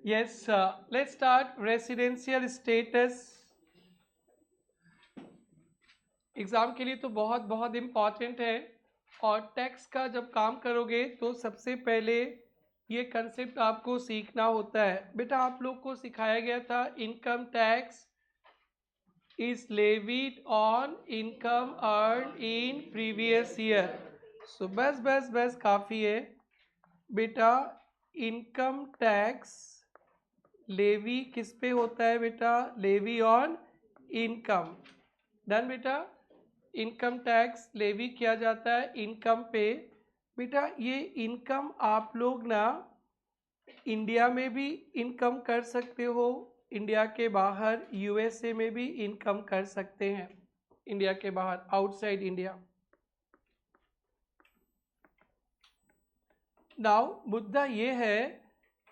Yes, let's start. Residential status exam के लिए तो बहुत बहुत इम्पॉर्टेंट है। और टैक्स का जब काम करोगे तो सबसे पहले ये कंसेप्ट आपको सीखना होता है। बेटा आप लोग को सिखाया गया था income tax is levied on income earn in previous year. So बस बस बस काफ़ी है बेटा। इनकम टैक्स लेवी किस पे होता है बेटा? Levy on income. डन बेटा। इनकम टैक्स लेवी किया जाता है इनकम पे। बेटा ये इनकम आप लोग ना इंडिया में भी इनकम कर सकते हो, इंडिया के बाहर यूएसए में भी इनकम कर सकते हैं, इंडिया के बाहर आउटसाइड इंडिया। नाउ मुद्दा ये है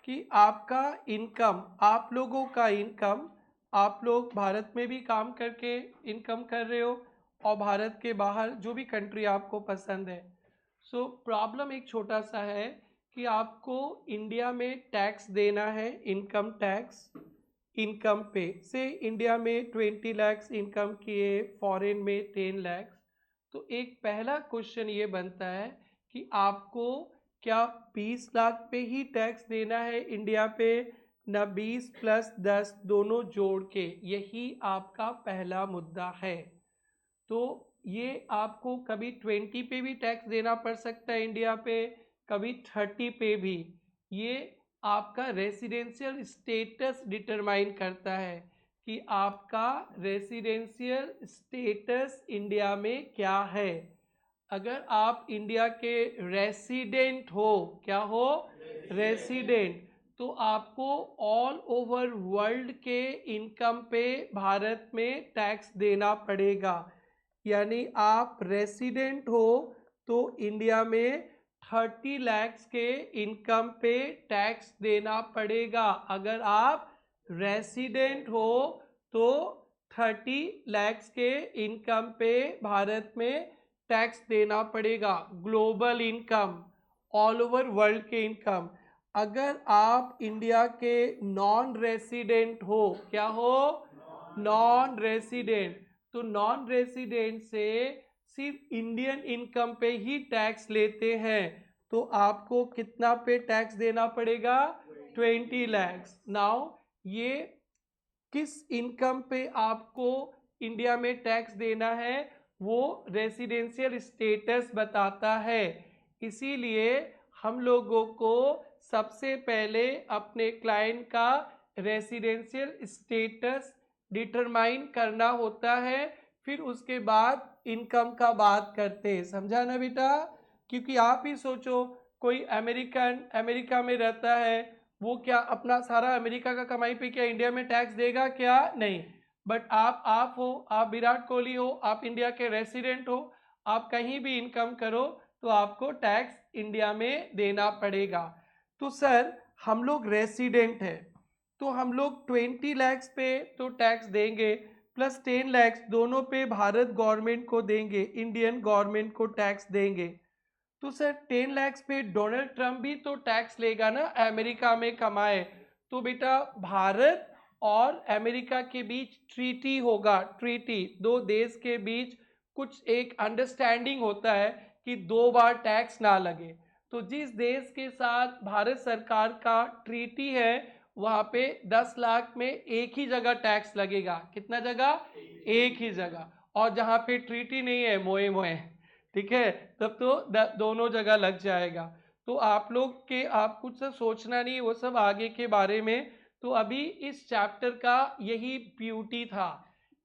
कि आपका इनकम, आप लोगों का इनकम, आप लोग भारत में भी काम करके इनकम कर रहे हो और भारत के बाहर जो भी कंट्री आपको पसंद है। सो प्रॉब्लम एक छोटा सा है कि आपको इंडिया में टैक्स देना है, इनकम टैक्स इनकम पे। से इंडिया में 20 लैक्स इनकम किए, फॉरेन में 10 लैक्स। तो एक पहला क्वेश्चन ये बनता है कि आपको क्या 20 लाख पे ही टैक्स देना है इंडिया पे, ना 20 प्लस 10 दोनों जोड़ के? यही आपका पहला मुद्दा है। तो ये आपको कभी 20 पे भी टैक्स देना पड़ सकता है इंडिया पे, कभी 30 पे भी। ये आपका रेसिडेंशियल स्टेटस डिटरमाइन करता है कि आपका रेसिडेंशियल स्टेटस इंडिया में क्या है। अगर आप इंडिया के रेसिडेंट हो, क्या हो? रेसिडेंट। तो आपको ऑल ओवर वर्ल्ड के इनकम पे भारत में टैक्स देना पड़ेगा। यानी आप रेसिडेंट हो तो इंडिया में 30 लैक्स के इनकम पे टैक्स देना पड़ेगा। अगर आप रेसिडेंट हो तो 30 लैक्स के इनकम पे भारत में टैक्स देना पड़ेगा। Global income, all over world के इनकम। अगर आप इंडिया के नॉन रेसिडेंट हो, क्या हो? Non resident. तो नॉन रेसिडेंट से सिर्फ इंडियन इनकम पे ही टैक्स लेते हैं, तो आपको कितना पे टैक्स देना पड़ेगा? 20 लैक्स। नाउ ये किस इनकम पे आपको इंडिया में टैक्स देना है वो रेसिडेंशियल स्टेटस बताता है। इसीलिए हम लोगों को सबसे पहले अपने क्लाइंट का रेसिडेंशियल स्टेटस डिटरमाइन करना होता है, फिर उसके बाद इनकम का बात करते हैं। समझा ना बेटा? क्योंकि आप ही सोचो, कोई अमेरिकन अमेरिका में रहता है, वो क्या अपना सारा अमेरिका का कमाई पे क्या इंडिया में टैक्स देगा? क्या नहीं। बट आप हो, आप विराट कोहली हो, आप इंडिया के रेसिडेंट हो, आप कहीं भी इनकम करो तो आपको टैक्स इंडिया में देना पड़ेगा। तो सर हम लोग रेसिडेंट हैं तो हम लोग 20 लैक्स पे तो टैक्स देंगे, प्लस 10 लैक्स दोनों पे भारत गवर्नमेंट को देंगे, इंडियन गवर्नमेंट को टैक्स देंगे। तो सर 10 लैक्स पे डोनाल्ड ट्रंप भी तो टैक्स लेगा ना, अमेरिका में कमाए। तो बेटा भारत और अमेरिका के बीच ट्रीटी होगा, ट्रीटी, दो देश के बीच कुछ एक अंडरस्टैंडिंग होता है कि 2 बार टैक्स ना लगे। तो जिस देश के साथ भारत सरकार का ट्रीटी है वहाँ पे 10 लाख में एक ही जगह टैक्स लगेगा। कितना जगह? एक ही जगह। और जहाँ पे ट्रीटी नहीं है, मोए मोए, ठीक है, तब तो दोनों जगह लग जाएगा। तो आप लोग के आप कुछ सब सोचना नहीं, वो सब आगे के बारे में। तो अभी इस चैप्टर का यही ब्यूटी था।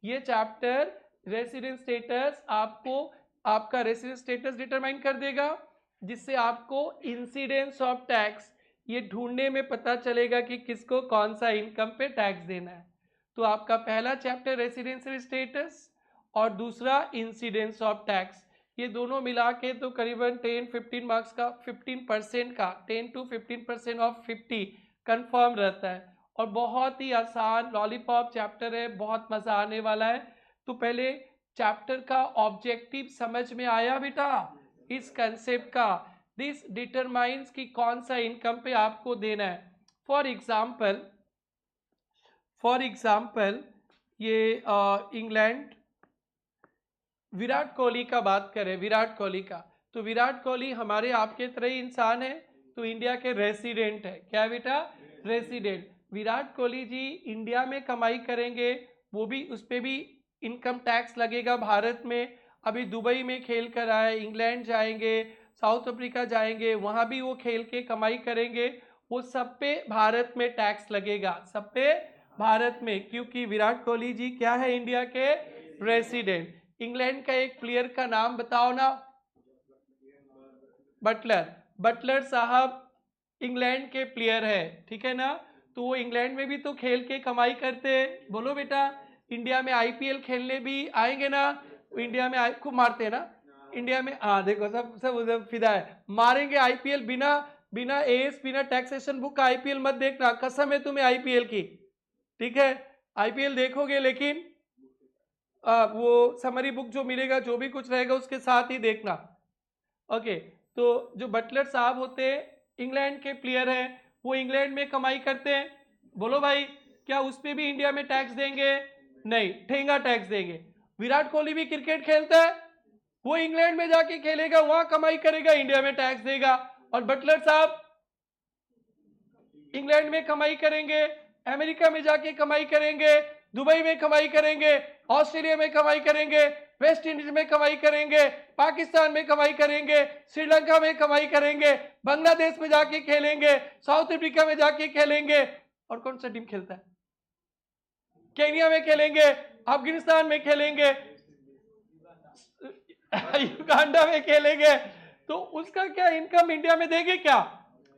ये चैप्टर रेसिडेंस स्टेटस आपको आपका रेसिडेंस स्टेटस डिटरमाइन कर देगा, जिससे आपको इंसिडेंस ऑफ टैक्स ये ढूंढने में पता चलेगा कि किसको कौन सा इनकम पे टैक्स देना है। तो आपका पहला चैप्टर रेसिडेंशियल स्टेटस और दूसरा इंसिडेंस ऑफ टैक्स, ये दोनों मिला के तो करीबन 10-15 मार्क्स का 15% का 10 to 15% ऑफ 50 कंफर्म रहता है। और बहुत ही आसान लॉलीपॉप चैप्टर है, बहुत मजा आने वाला है। तो पहले चैप्टर का ऑब्जेक्टिव समझ में आया बेटा इस कंसेप्ट का? दिस डिटरमाइंस कि कौन सा इनकम पे आपको देना है। फॉर एग्जाम्पल ये इंग्लैंड, विराट कोहली का बात करें, विराट कोहली का, तो विराट कोहली हमारे आपके तरह ही इंसान है, तो इंडिया के रेसिडेंट है। क्या बेटा? रेसिडेंट। विराट कोहली जी इंडिया में कमाई करेंगे, वो भी उस पर भी इनकम टैक्स लगेगा भारत में। अभी दुबई में खेल कर आए, इंग्लैंड जाएंगे, साउथ अफ्रीका जाएंगे, वहाँ भी वो खेल के कमाई करेंगे, वो सब पे भारत में टैक्स लगेगा, सब पे भारत में, क्योंकि विराट कोहली जी क्या है? इंडिया के रेसिडेंट। इंग्लैंड का एक प्लेयर का नाम बताओ ना। बटलर। बटलर साहब इंग्लैंड के प्लेयर है, ठीक है ना, तो वो इंग्लैंड में भी तो खेल के कमाई करते हैं। बोलो बेटा, इंडिया में आईपीएल खेलने भी आएंगे ना, इंडिया में खूब मारते हैं ना इंडिया में। हाँ देखो, सब सब उधर फिदा है, मारेंगे आईपीएल बिना बिना एएस बिना टैक्सेशन बुक का आईपीएल मत देखना, कसम है तुम्हें आईपीएल की, ठीक है? आईपीएल देखोगे लेकिन वो समरी बुक जो मिलेगा, जो भी कुछ रहेगा उसके साथ ही देखना। ओके, तो जो बटलर साहब होते हैं इंग्लैंड के प्लेयर हैं, वो इंग्लैंड में कमाई करते हैं। बोलो भाई, क्या उस पे भी इंडिया में टैक्स देंगे? नहीं, ठेंगा टैक्स देंगे। विराट कोहली भी क्रिकेट खेलता है, वो इंग्लैंड में जाके खेलेगा, वहां कमाई करेगा, इंडिया में टैक्स देगा। और बटलर साहब इंग्लैंड में कमाई करेंगे, अमेरिका में जाके कमाई करेंगे, दुबई में कमाई करेंगे, ऑस्ट्रेलिया में कमाई करेंगे, वेस्ट इंडीज में कमाई करेंगे, पाकिस्तान में कमाई करेंगे, श्रीलंका में कमाई करेंगे, बांग्लादेश में जाके खेलेंगे, साउथ अफ्रीका में जाके खेलेंगे, और कौन सा टीम खेलता है? केनिया में खेलेंगे, अफगानिस्तान में खेलेंगे, युगांडा में खेलेंगे, तो उसका क्या इनकम इंडिया में देंगे क्या?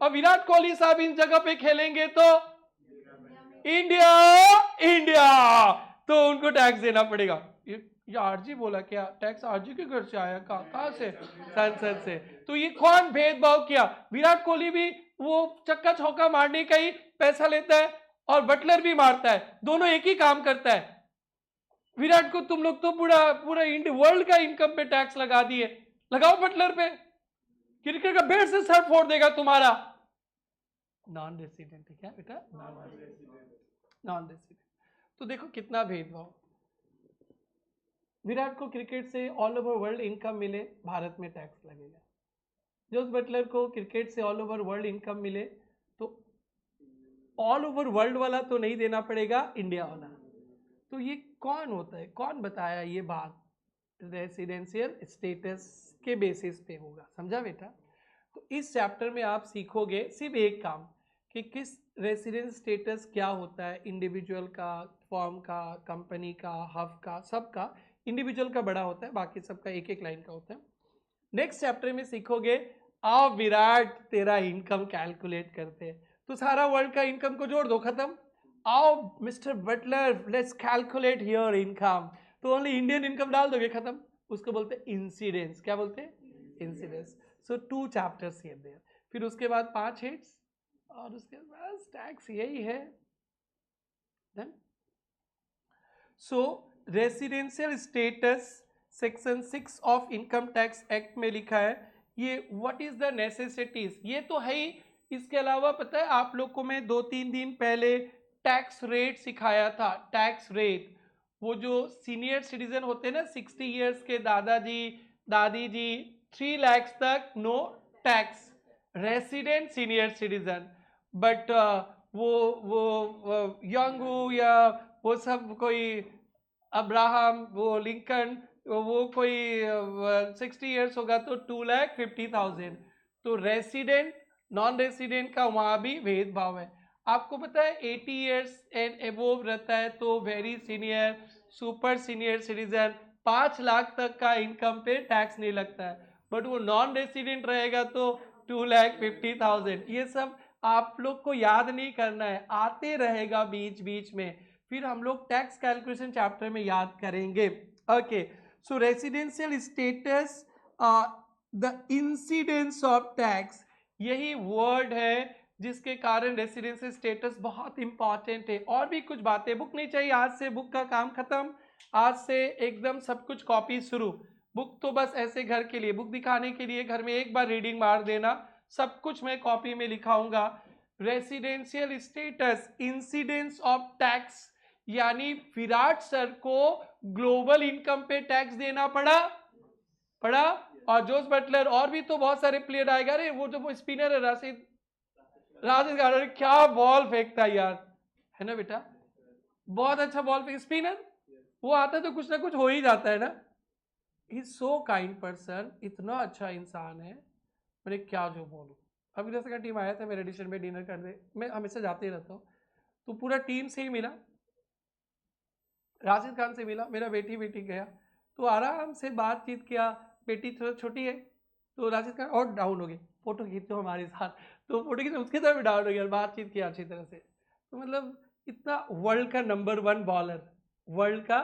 और विराट कोहली साहब इन जगह पे खेलेंगे तो इंडिया इंडिया, तो उनको टैक्स देना पड़ेगा। ये आरजी बोला क्या? टैक्स आरजी के घर से आया? कहां से? संसद से। तो ये कौन भेदभाव किया? विराट कोहली भी वो चक्का चौका मारने का ही पैसा लेता है, और बटलर भी मारता है, दोनों एक ही काम करता है। विराट को तुम लोग तो पूरा पूरा वर्ल्ड का इनकम पे टैक्स लगा दिए, लगाओ बटलर पे, क्रिकेट का बेट से सर फोड़ देगा तुम्हारा। नॉन रेसिडेंट है क्या बेटा? Non resident. तो देखो कितना भेदभाव। विराट को क्रिकेट से ऑल ओवर वर्ल्ड इनकम मिले, भारत में टैक्स लगेगा। जोस बटलर को क्रिकेट से ऑल ओवर वर्ल्ड इनकम मिले, तो ऑल ओवर वर्ल्ड वाला तो नहीं देना पड़ेगा, इंडिया वाला। तो ये कौन होता है? कौन बताया ये बात? रेसिडेंशियल स्टेटस के बेसिस पे होगा, समझा बेटा? तो इस चैप्टर में आप सीखोगे सिर्फ एक काम, कि किस रेसिडेंस स्टेटस क्या होता है, इंडिविजुअल का, फॉर्म का, कंपनी का, हब का, सबका। इंडिविजुअल का बड़ा होता है, बाकी सबका एक एक लाइन का होता है। नेक्स्ट चैप्टर में सीखोगे, आओ विराट तेरा इनकम कैलकुलेट करते हैं, तो सारा वर्ल्ड का इनकम को जोड़ दो, खत्म। आओ mister Butler let's calculate your income, तो ओनली इंडियन इनकम डाल दोगे, खत्म। उसको बोलते हैं इंसिडेंस। क्या बोलते हैं? Incidence. So 2 chapters here there, फिर उसके बाद 5 हेड्स, और उसके बाद टैक्स यही है। Then so residential status section 6 of income tax act में लिखा है, ये व्हाट इज द नेसेसिटीज, ये तो है ही। इसके अलावा पता है आप लोग को मैं 2-3 दिन पहले टैक्स रेट सिखाया था। टैक्स रेट, वो जो सीनियर सिटीजन होते हैं ना, 60 इयर्स के दादाजी दादी जी, 3 लाख तक no tax, resident senior citizen. But वो यंग हो या वो सब कोई अब्राहम, वो लिंकन, वो कोई 60 इयर्स होगा तो 2,50,000। तो रेसिडेंट नॉन रेसिडेंट का वहाँ भी भेदभाव है। आपको पता है 80 इयर्स एंड एबोव रहता है तो very senior, super senior citizen, 5 lakh तक का इनकम पे टैक्स नहीं लगता है। बट वो नॉन रेसिडेंट रहेगा तो 2,50,000। ये सब आप लोग को याद नहीं करना है, आते रहेगा बीच बीच में, फिर हम लोग टैक्स कैलकुलेशन चैप्टर में याद करेंगे। Okay, so residential status, the incidence of tax, यही वर्ड है जिसके कारण रेसिडेंशियल स्टेटस बहुत इंपॉर्टेंट है। और भी कुछ बातें, बुक नहीं चाहिए, आज से बुक का काम खत्म, आज से एकदम सब कुछ कॉपी शुरू। बुक तो बस ऐसे घर के लिए, बुक दिखाने के लिए घर में एक बार रीडिंग मार देना, सब कुछ मैं कॉपी में लिखाऊंगा। Residential status, incidence of tax, यानी विराट सर को ग्लोबल इनकम पे टैक्स देना पड़ा। और जोस बटलर और भी तो बहुत सारे प्लेयर आएगा। अरे वो जो स्पिनर है राशिद खान, क्या बॉल फेंकता यार, है ना बेटा, बहुत अच्छा बॉल फेंक स्पिनर, वो आता है तो कुछ ना कुछ हो ही जाता है ना। इज सो काइंड पर्सन, इतना अच्छा इंसान है, मैंने क्या जो बोलूं। अभी जैसे का टीम आया था मेरे एडिशन में डिनर करने, मैं हमेशा जाते ही रहता हूँ, तो पूरा टीम से ही मिला, राशिद खान से मिला, मेरा बेटी गया, तो आराम से बातचीत किया, बेटी थोड़ा छोटी है, तो राशिद खान और डाउन हो गए, फोटो खींचो हमारे साथ, तो फोटो खींचो, उसके साथ भी डाउन हो गया, बातचीत किया अच्छी तरह से। तो मतलब इतना वर्ल्ड का नंबर 1 बॉलर, वर्ल्ड का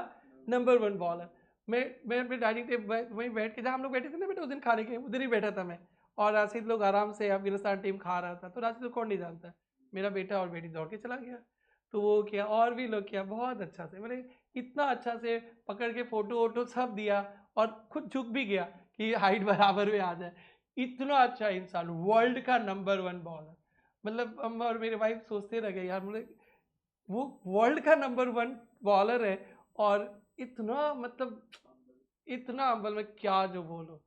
नंबर 1 बॉलर। मैं अपने डाइनिंग टेबल वहीं बैठ के, जहाँ हम लोग बैठे थे ना बेटा उस दिन खाने के, उधर ही बैठा था मैं, और राशिद लोग आराम से अफगानिस्तान टीम खा रहा था, तो राशिद को कौन नहीं जानता, मेरा बेटा और बेटी दौड़ के चला गया, तो वो किया और भी लोग किया, बहुत अच्छा से, मैंने इतना अच्छा से पकड़ के फोटो वोटो सब दिया, और खुद झुक भी गया कि हाइट बराबर में आ जाए। इतना अच्छा इंसान, वर्ल्ड का नंबर 1 बॉलर, मतलब हम और मेरे वाइफ सोचते रह गए यार, मतलब वो वर्ल्ड का नंबर 1 बॉलर है, और इतना मतलब इतना अम्बल, में क्या जो बोलो।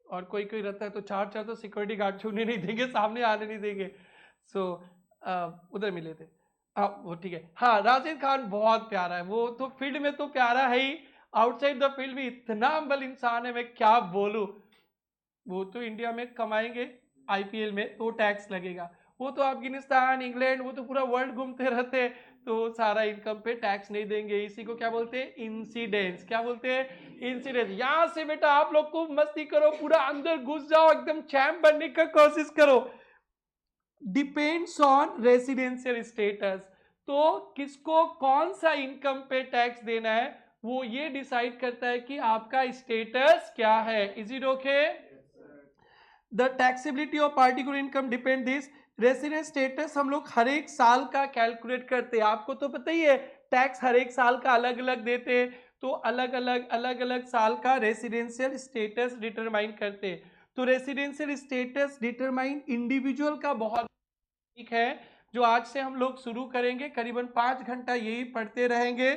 और कोई कोई रहता है तो चार तो सिक्योरिटी गार्ड छूने नहीं देंगे, सामने आने नहीं देंगे। सो उधर मिले थे, वो ठीक है। हाँ, राशिद खान बहुत प्यारा है, वो तो फील्ड में तो प्यारा है ही, आउटसाइड द फील्ड भी इतना अम्बल इंसान है, मैं क्या बोलूं। वो तो इंडिया में कमाएंगे आईपीएल में तो टैक्स लगेगा, वो तो अफगानिस्तान, इंग्लैंड, वो तो पूरा वर्ल्ड घूमते रहते, तो सारा इनकम पे टैक्स नहीं देंगे। इसी को क्या बोलते हैं, इंसिडेंस, क्या बोलते हैं, इंसिडेंस। यहां से बेटा आप लोग को मस्ती करो, पूरा अंदर घुस जाओ, एकदम चैंप बनने का कोशिश करो। डिपेंड्स ऑन रेसिडेंशियल स्टेटस, तो किसको कौन सा इनकम पे टैक्स देना है, वो ये डिसाइड करता है कि आपका स्टेटस क्या है। Is it okay? The taxability of particular income depend this residence status, हम लोग हर एक साल का कैलकुलेट करते हैं, आपको तो पता ही है टैक्स हर एक साल का अलग अलग देते हैं, तो अलग अलग साल का रेसिडेंशियल स्टेटस डिटरमाइन करते हैं। तो रेसिडेंशियल स्टेटस डिटरमाइन इंडिविजुअल का बहुत ठीक है, जो आज से हम लोग शुरू करेंगे, करीबन 5 घंटा यही पढ़ते रहेंगे।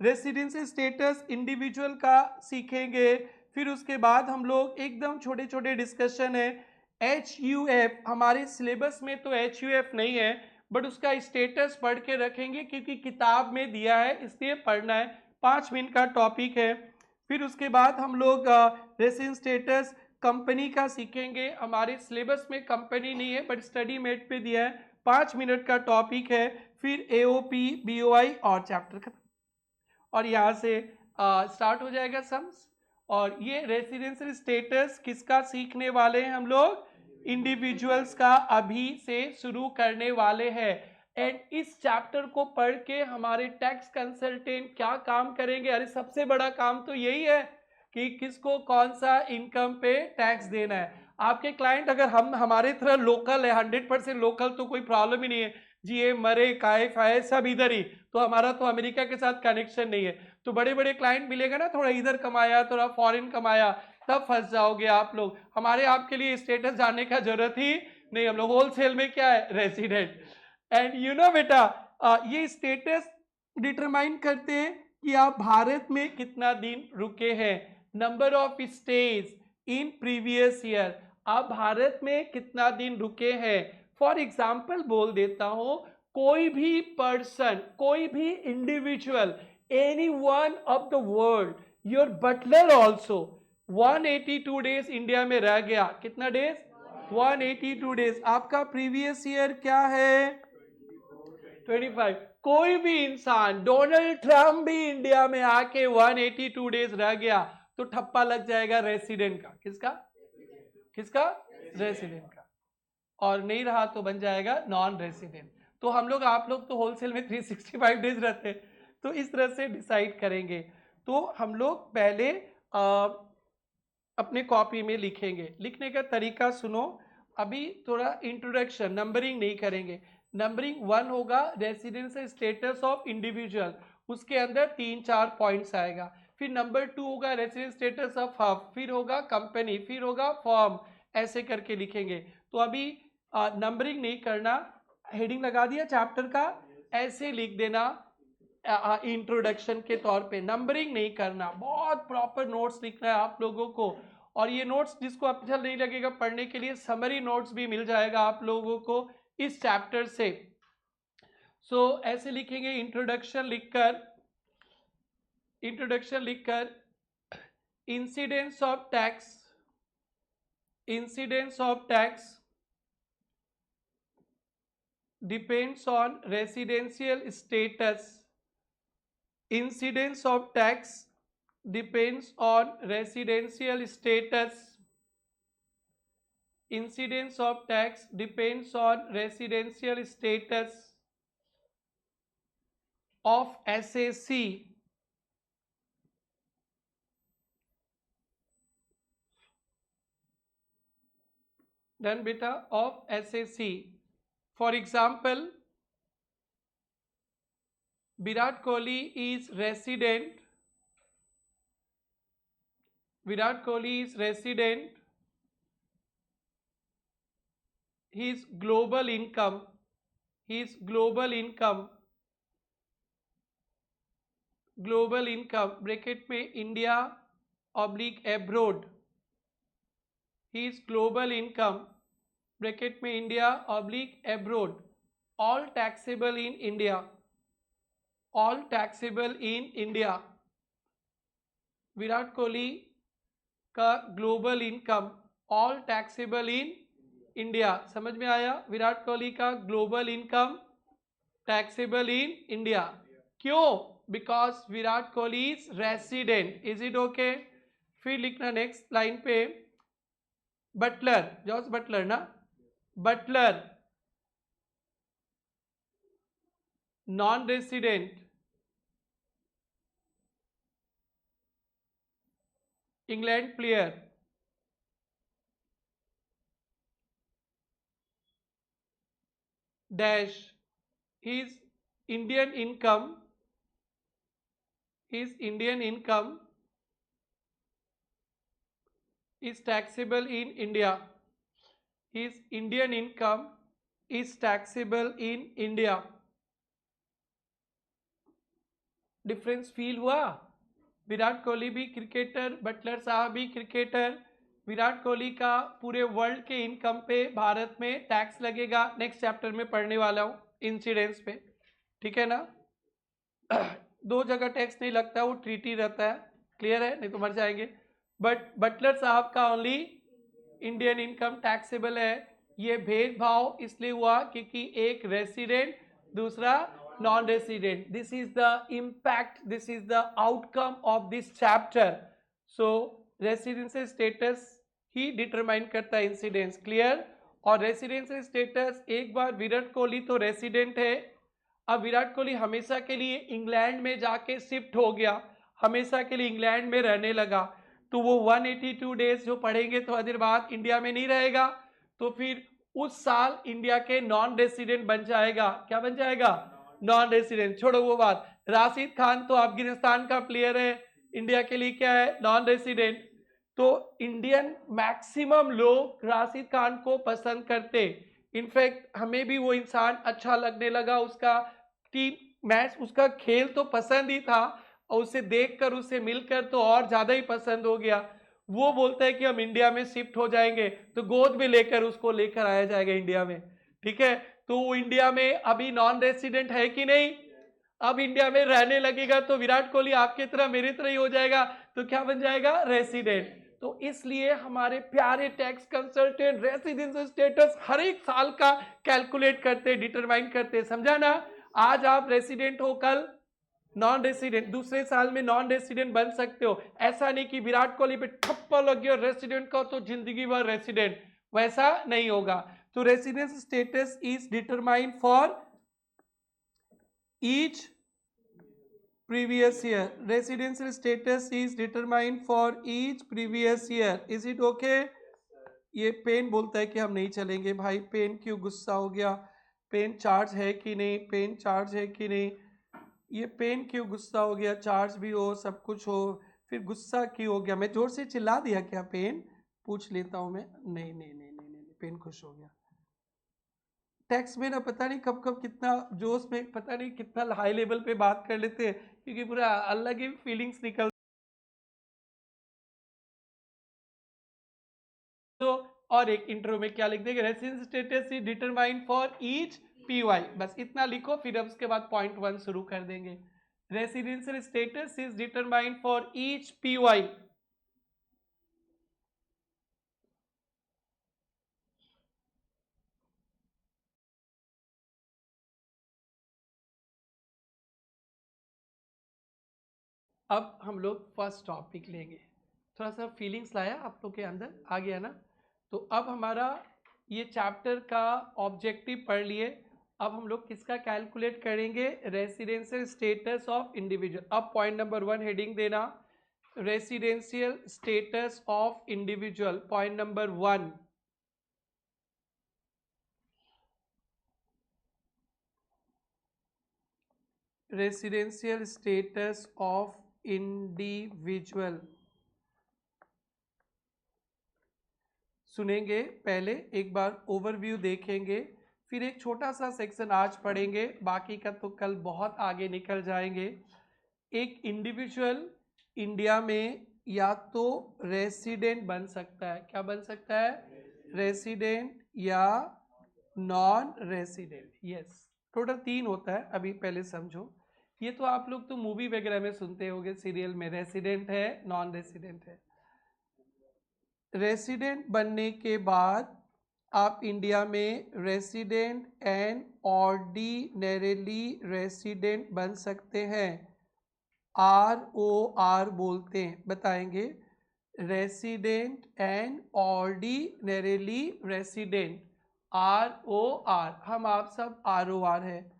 रेसिडेंशियल स्टेटस इंडिविजुअल का सीखेंगे, फिर उसके बाद हम लोग एकदम छोटे छोटे डिस्कशन है। HUF हमारे सिलेबस में तो HUF नहीं है, बट उसका स्टेटस पढ़ के रखेंगे क्योंकि किताब में दिया है, इसलिए पढ़ना है, 5 मिनट का टॉपिक है। फिर उसके बाद हम लोग रेसिडेंशियल स्टेटस कंपनी का सीखेंगे, हमारे सिलेबस में कंपनी नहीं है बट स्टडी मेट पे दिया है, 5 मिनट का टॉपिक है। फिर AOP BOI और चैप्टर खत्म, और यहाँ से स्टार्ट हो जाएगा सम्स। और ये रेसिडेंशियल स्टेटस किसका सीखने वाले हैं हम लोग, इंडिविजुअल्स का अभी से शुरू करने वाले हैं। एंड इस चैप्टर को पढ़ के हमारे टैक्स कंसल्टेंट क्या काम करेंगे, अरे सबसे बड़ा काम तो यही है कि किसको कौन सा इनकम पे टैक्स देना है। आपके क्लाइंट अगर हम हमारे तरह लोकल है, 100% लोकल, तो कोई प्रॉब्लम ही नहीं है, जिए मरे खाए फाए सब इधर ही, तो हमारा तो अमेरिका के साथ कनेक्शन नहीं है। तो बड़े बड़े क्लाइंट मिलेगा ना, थोड़ा इधर कमाया थोड़ा फॉरेन कमाया, तब फंस जाओगे आप लोग। हमारे आपके लिए स्टेटस जानने का जरूरत ही नहीं, हम लोग होलसेल में क्या है, रेसिडेंट। एंड यू नो बेटा, ये स्टेटस डिटरमाइन करते हैं कि आप भारत में कितना दिन रुके हैं, number of stage in previous year, आप भारत में कितना दिन रुके हैं। फॉर एग्जाम्पल बोल देता हूं, कोई भी पर्सन, कोई भी individual, any one of the world, your butler also 182 days India में रह गया, कितना डेज, 182 डेज। आपका प्रीवियस ईयर क्या है, 25। कोई भी इंसान, डोनाल्ड ट्रम्प भी इंडिया में आके 182 डेज रह गया तो ठप्पा लग जाएगा रेसिडेंट का, किसका किसका, रेसिडेंट का, और नहीं रहा तो बन जाएगा नॉन रेसिडेंट। तो हम लोग, आप लोग तो होलसेल में 365 डेज रहते हैं, तो इस तरह से डिसाइड करेंगे। तो हम लोग पहले अपने कॉपी में लिखेंगे, लिखने का तरीका सुनो। अभी थोड़ा इंट्रोडक्शन, नंबरिंग नहीं करेंगे। नंबरिंग 1 होगा रेसिडेंशियल स्टेटस ऑफ इंडिविजुअल, उसके अंदर 3-4 पॉइंट्स आएगा। फिर नंबर 2 होगा रेसिडेंट स्टेटस ऑफ हब, फिर होगा कंपनी, फिर होगा फॉर्म, ऐसे करके लिखेंगे। तो अभी नंबरिंग नहीं करना, हेडिंग लगा दिया चैप्टर का, ऐसे लिख देना इंट्रोडक्शन के तौर पे, नंबरिंग नहीं करना। बहुत प्रॉपर नोट्स लिखना है आप लोगों को, और ये नोट्स जिसको अच्छा नहीं लगेगा पढ़ने के लिए समरी नोट्स भी मिल जाएगा आप लोगों को इस चैप्टर से। ऐसे लिखेंगे इंट्रोडक्शन लिखकर, incidence of tax, depends on residential status. Incidence of tax depends on residential status. Incidence of tax depends on residential status of SAC. Done beta, of SAC. For example, Virat Kohli is resident. His global income bracket में India oblique abroad, his global income bracket में India oblique abroad, all taxable in India. Virat Kohli का global income all taxable in India, समझ में आया? विराट कोहली का global income taxable in India, क्यों? Because Virat Kohli is resident. Is it okay? फिर लिखना next line पे, बटलर, जॉर्ज बटलर ना, Butler non resident, England player, dash, his Indian income is taxable in India. His Indian income is taxable in India. Difference feel हुआ? विराट कोहली भी cricketer, Buttler साहब भी cricketer. Virat Kohli का पूरे वर्ल्ड के income पे भारत में टैक्स लगेगा, नेक्स्ट चैप्टर में पढ़ने वाला हूँ इंसिडेंस पे, ठीक है ना? 2 जगह टैक्स नहीं लगता, वो ट्रीटी रहता है, क्लियर है? नहीं तो मर जाएंगे। बट बटलर साहब का ओनली इंडियन इनकम टैक्सेबल है। ये भेदभाव इसलिए हुआ क्योंकि एक रेसिडेंट, दूसरा non resident. This is the impact, this is the outcome of this chapter. So residential status he determine करता है इंसिडेंस, क्लियर? और रेसिडेंशियल स्टेटस, एक बार विराट कोहली तो रेसिडेंट है, अब विराट कोहली हमेशा के लिए इंग्लैंड में जाके शिफ्ट हो गया, हमेशा के लिए इंग्लैंड में रहने लगा, तो वो 182 डेज जो पढ़ेंगे थोड़ा देर बाद इंडिया में नहीं रहेगा, तो फिर उस साल इंडिया के नॉन रेसिडेंट बन जाएगा। क्या बन जाएगा? Non resident. छोड़ो वो बात। राशिद खान तो अफगानिस्तान का प्लेयर है, इंडिया के लिए क्या है? Non resident. तो इंडियन मैक्सिमम लोग राशिद खान को पसंद करते, इनफैक्ट हमें भी वो इंसान अच्छा लगने लगा, उसका टीम मैच, उसका खेल तो पसंद ही था, और उसे देखकर, उससे मिलकर तो और ज्यादा ही पसंद हो गया। वो बोलता है कि हम इंडिया में शिफ्ट हो जाएंगे, तो गोद में लेकर उसको लेकर आया जाएगा इंडिया में, ठीक है? तो वो इंडिया में अभी नॉन रेसिडेंट है कि नहीं? अब इंडिया में रहने लगेगा, तो विराट कोहली आपकी तरह मेरी तरह ही हो जाएगा, तो क्या बन जाएगा? रेसिडेंट। तो इसलिए हमारे प्यारे टैक्स कंसल्टेंट रेसिडेंशियल स्टेटस हर एक साल का कैलकुलेट करते, डिटरमाइन करते, समझा ना? आज आप रेसिडेंट हो, कल नॉन रेसिडेंट, दूसरे साल में नॉन रेसिडेंट बन सकते हो। ऐसा नहीं कि विराट कोहली पे ठप्पा लग गया रेसिडेंट का तो जिंदगी भर रेसिडेंट, वैसा नहीं होगा। तो residence status is determined for each previous year. Residential status is determined for each previous year. Is it okay? ये पेन बोलता है कि हम नहीं चलेंगे। भाई पेन क्यों गुस्सा हो गया? पेन चार्ज है कि नहीं? पेन चार्ज है कि नहीं? ये पेन क्यों गुस्सा हो गया? चार्ज भी हो, सब कुछ हो, फिर गुस्सा क्यों हो गया? मैं जोर से चिल्ला दिया क्या? पेन पूछ लेता हूं मैं। नहीं नहीं नहीं नहीं नहीं, पेन खुश हो गया। टेक्स्ट में ना पता नहीं कब कब कितना जोश में पता नहीं कितना हाई लेवल पे बात कर लेते हैं, क्योंकि पूरा अलग ही फीलिंग्स निकल। तो और एक इंट्रो में क्या लिख देंगे? Residence status is determined for each PY, बस इतना लिखो, फिर अब उसके बाद पॉइंट 1 शुरू कर देंगे। Residential status is determined for each PY. अब हम लोग फर्स्ट टॉपिक लेंगे। थोड़ा सा फीलिंग्स लाया आप लोग के अंदर, आ गया ना? तो अब हमारा ये चैप्टर का ऑब्जेक्टिव पढ़ लिए। अब हम लोग किसका कैलकुलेट करेंगे? Residential status of individual. अब पॉइंट नंबर 1 हेडिंग देना, residential status of individual. Point number 1, residential status of individual. सुनेंगे, पहले एक बार ओवरव्यू देखेंगे, फिर एक छोटा सा सेक्शन आज पढ़ेंगे, बाकी का तो कल बहुत आगे निकल जाएंगे। एक इंडिविजुअल इंडिया में या तो रेसिडेंट बन सकता है, क्या बन सकता है? रेसिडेंट या नॉन रेसिडेंट। यस, टोटल 3 होता है, अभी पहले समझो। ये तो आप लोग तो मूवी वगैरह में सुनते होंगे, सीरियल में, रेसिडेंट है, नॉन रेसिडेंट है। रेसिडेंट बनने के बाद आप इंडिया में रेसिडेंट एंड ऑर्डिनरीली रेसिडेंट बन सकते हैं। ROR बोलते हैं, बताएंगे। Resident and ordinarily resident, ROR। हम आप सब ROR है।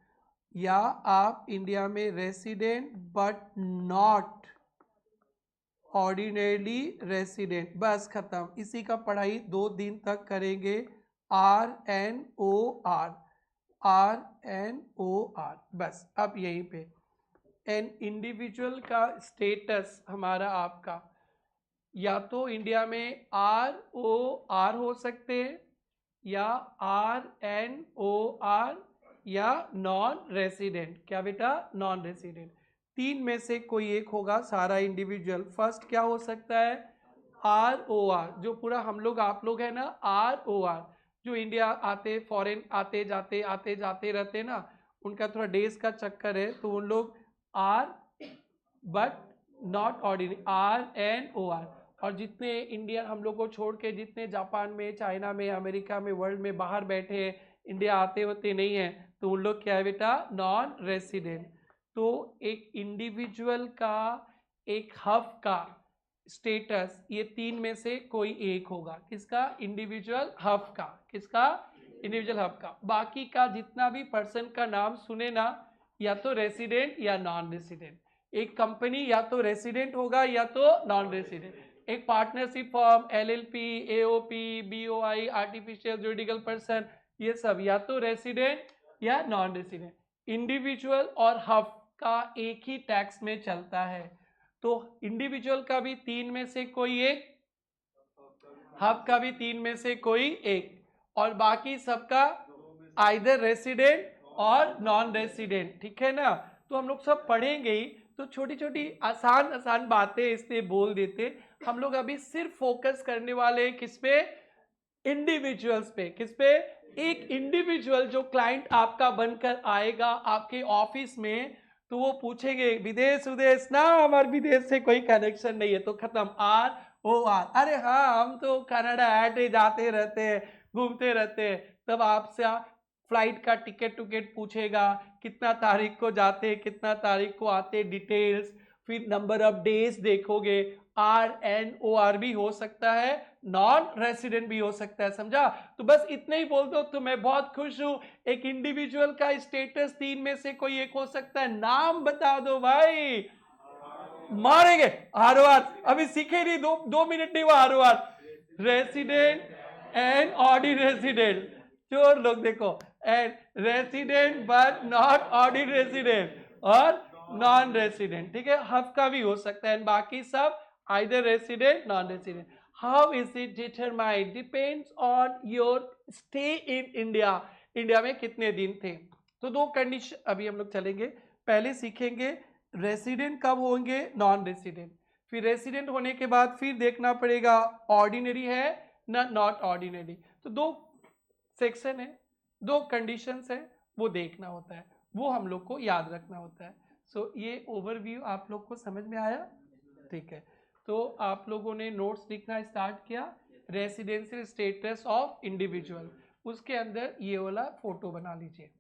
या आप इंडिया में resident but not ordinarily resident, बस खत्म। इसी का पढ़ाई 2 दिन तक करेंगे। RNOR, RNOR, बस। अब यहीं पे एन इंडिविजुअल का स्टेटस हमारा आपका या तो इंडिया में ROR हो सकते हैं, या RNOR, या नॉन रेसिडेंट। क्या बेटा? Non resident. 3 में से कोई एक होगा सारा इंडिविजुअल। फर्स्ट क्या हो सकता है? ROR, जो पूरा हम लोग आप लोग है ना, ROR, जो इंडिया आते, फॉरेन आते जाते रहते ना, उनका थोड़ा डेज का चक्कर है, तो उन लोग R but not ordinary, RNOR। और जितने इंडियन हम लोग को छोड़ के जितने जापान में, चाइना में, अमेरिका में, वर्ल्ड में बाहर बैठे हैं, इंडिया आते होते नहीं है, तो उन लोग क्या है बेटा? Non resident. तो एक इंडिविजुअल का, एक हब का स्टेटस, ये 3 में से कोई एक होगा। किसका? इंडिविजुअल हब का। किसका? इंडिविजुअल हब का। बाकी का जितना भी पर्सन का नाम सुने ना, या तो रेसिडेंट या नॉन रेसिडेंट। एक कंपनी या तो रेसिडेंट होगा या तो नॉन रेसिडेंट। एक partnership form, LLP, AOP, BOI, artificial juridical person, ये सब या तो रेसिडेंट या नॉन रेसिडेंट। इंडिविजुअल और हब का एक ही टैक्स में चलता है, तो इंडिविजुअल का भी 3 में से कोई एक, हब का भी 3 में से कोई एक, और बाकी सबका आइदर रेसिडेंट और नॉन रेसिडेंट। ठीक है ना? तो हम लोग सब पढ़ेंगे ही, तो छोटी छोटी आसान आसान बातें इसलिए बोल देते। हम लोग अभी सिर्फ फोकस करने वाले किस पे? इंडिविजुअल्स पे। किस पे? एक इंडिविजुअल जो क्लाइंट आपका बनकर आएगा आपके ऑफिस में, तो वो पूछेंगे विदेश उदेश ना, हमारे विदेश से कोई कनेक्शन नहीं है, तो खत्म। ROR, अरे हाँ हम तो कनाडा आते जाते रहते हैं, घूमते रहते हैं। तब आपसे फ्लाइट का टिकट टुकेट पूछेगा, कितना तारीख को जाते, कितना तारीख को आते, डिटेल्स। फिर नंबर ऑफ डेज देखोगे। RNOR भी हो सकता है, नॉन रेसिडेंट भी हो सकता है, समझा? तो बस इतने ही बोल दो तो मैं बहुत खुश हूं। एक इंडिविजुअल का स्टेटस 3 में से कोई एक हो सकता है, नाम बता दो भाई। मारेंगे ROR, अभी सीखे नहीं, 2 मिनट नहीं हुआ। ROR, resident and ordinary resident. चोर लोग देखो, and resident but not ordinary resident, और नॉन रेसिडेंट, ठीक है, हफ का भी हो सकता है, बाकी सब either resident non resident. How is it determined? Depends on your stay in India. India में कितने दिन थे। तो दो कंडीशन अभी हम लोग चलेंगे, पहले सीखेंगे रेसिडेंट कब होंगे, नॉन रेसिडेंट, फिर रेसिडेंट होने के बाद फिर देखना पड़ेगा ऑर्डिनरी है ना नॉट ऑर्डिनरी। तो दो सेक्शन है, दो कंडीशंस है, वो देखना होता है, वो हम लोग को याद रखना होता है। सो ये ओवरव्यू आप लोग को समझ में आया? ठीक है, तो आप लोगों ने नोट्स लिखना स्टार्ट किया, रेसिडेंशियल स्टेटस ऑफ इंडिविजुअल, उसके अंदर ये वाला फोटो बना लीजिए।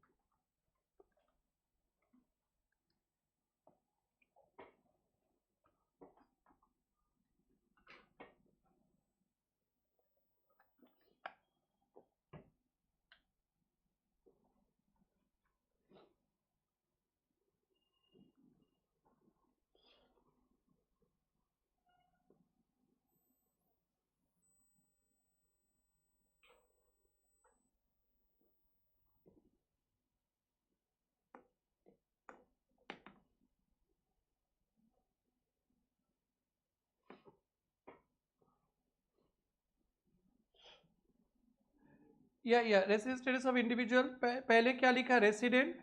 या रेसिडेंट स्टेटस ऑफ इंडिविजुअल, पहले क्या लिखा, resident,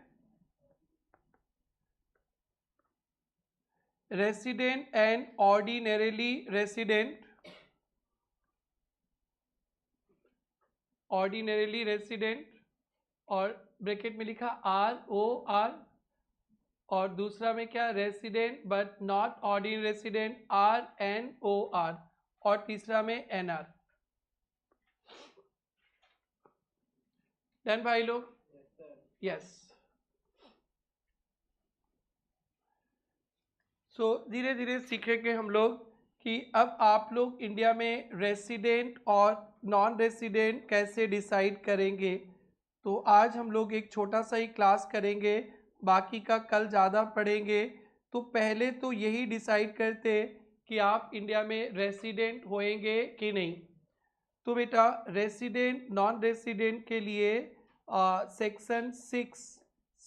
resident and ordinarily resident, ordinarily resident, और ब्रैकेट में लिखा ROR, और दूसरा में क्या, resident but not ordinary resident, RNOR, और तीसरा में NR। डन भाई लोग? यस। सो धीरे धीरे सीखेंगे हम लोग कि अब आप लोग इंडिया में रेसिडेंट और नॉन रेसिडेंट कैसे डिसाइड करेंगे। तो आज हम लोग एक छोटा सा ही क्लास करेंगे, बाकी का कल ज़्यादा पढ़ेंगे। तो पहले तो यही डिसाइड करते कि आप इंडिया में रेसिडेंट होएंगे कि नहीं। तो बेटा रेसिडेंट नॉन रेसिडेंट के लिए सेक्शन 6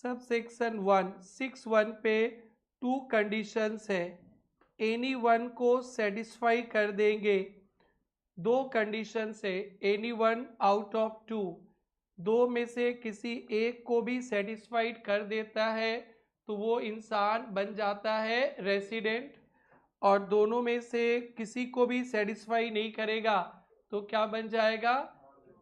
सब सेक्शन 161 पे 2 कंडीशंस है, एनी वन को सेटिस्फाई कर देंगे। दो कंडीशंस है, एनी वन आउट ऑफ 2, दो में से किसी एक को भी सेटिस्फाइड कर देता है तो वो इंसान बन जाता है रेसिडेंट, और दोनों में से किसी को भी सेटिस्फाई नहीं करेगा तो क्या बन जाएगा,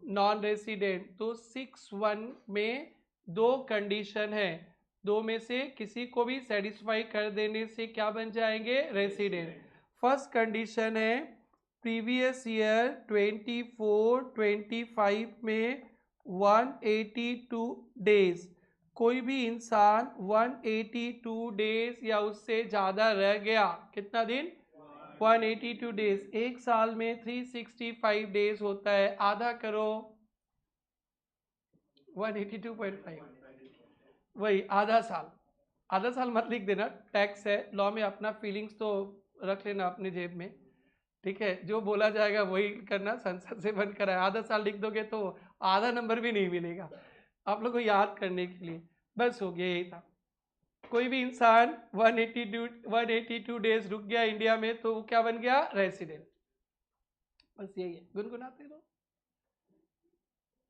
नॉन रेसिडेंट। तो 6(1) में दो कंडीशन है, दो में से किसी को भी सेटिस्फाई कर देने से क्या बन जाएंगे, रेसिडेंट। फर्स्ट कंडीशन है प्रीवियस ईयर 24-25 में 182 डेज, कोई भी इंसान 182 डेज या उससे ज़्यादा रह गया, कितना दिन, 182 डेज। एक साल में 365 डेज होता है, आधा करो 182.5, वही आधा साल। आधा साल मत लिख देना, टैक्स है, लॉ में अपना फीलिंग्स तो रख लेना अपने जेब में, ठीक है, जो बोला जाएगा वही करना, संसद से बन कर आधा साल लिख दोगे तो आधा नंबर भी नहीं मिलेगा आप लोग को याद करने के लिए। बस हो गया, यही था। कोई भी इंसान 182 डेज रुक गया इंडिया में तो वो क्या बन गया, रेसिडेंट। बस यही है, गुनगुनाते रहो,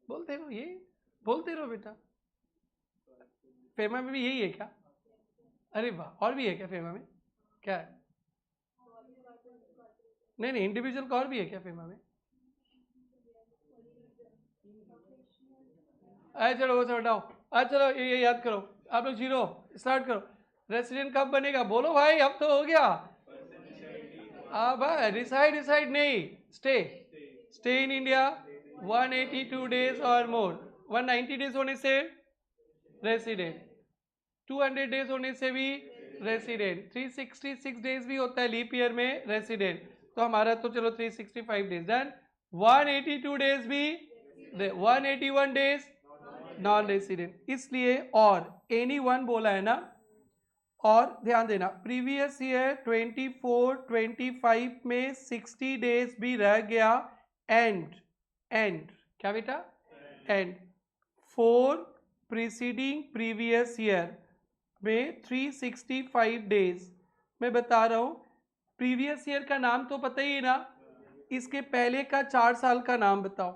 बोलते रहो, यही बोलते रहो बेटा। फेमा में भी यही है क्या? अरे वाह, और भी है क्या फेमा में? क्या है? नहीं नहीं, इंडिविजुअल का और भी है क्या फेमा में? अरे चलो वो सब हटाओ, आज चलो ये याद करो, आप लोग जीरो स्टार्ट करो। रेसिडेंट कब बनेगा, बोलो भाई, अब तो हो गया। हाँ भाई, रिसाइड रिसाइड नहीं, stay, stay in India 182 days और मोर। 190 डेज होने से रेसिडेंट, 200 डेज होने से भी रेसिडेंट, 366 डेज भी होता है लीप ईयर में रेसिडेंट, तो हमारा तो चलो 365 डेज डन। 182 डेज भी, 181 डेज नॉन रेसिडेंट, इसलिए और एनी वन बोला है ना। और ध्यान देना प्रीवियस ईयर 24-25 में 60 डेज भी रह गया, एंड क्या बेटा, एंड 4 प्रीसीडिंग प्रीवियस ईयर, में 365 डेज। मैं बता रहा हूँ, प्रीवियस ईयर का नाम तो पता ही है ना, इसके पहले का 4 साल का नाम बताओ।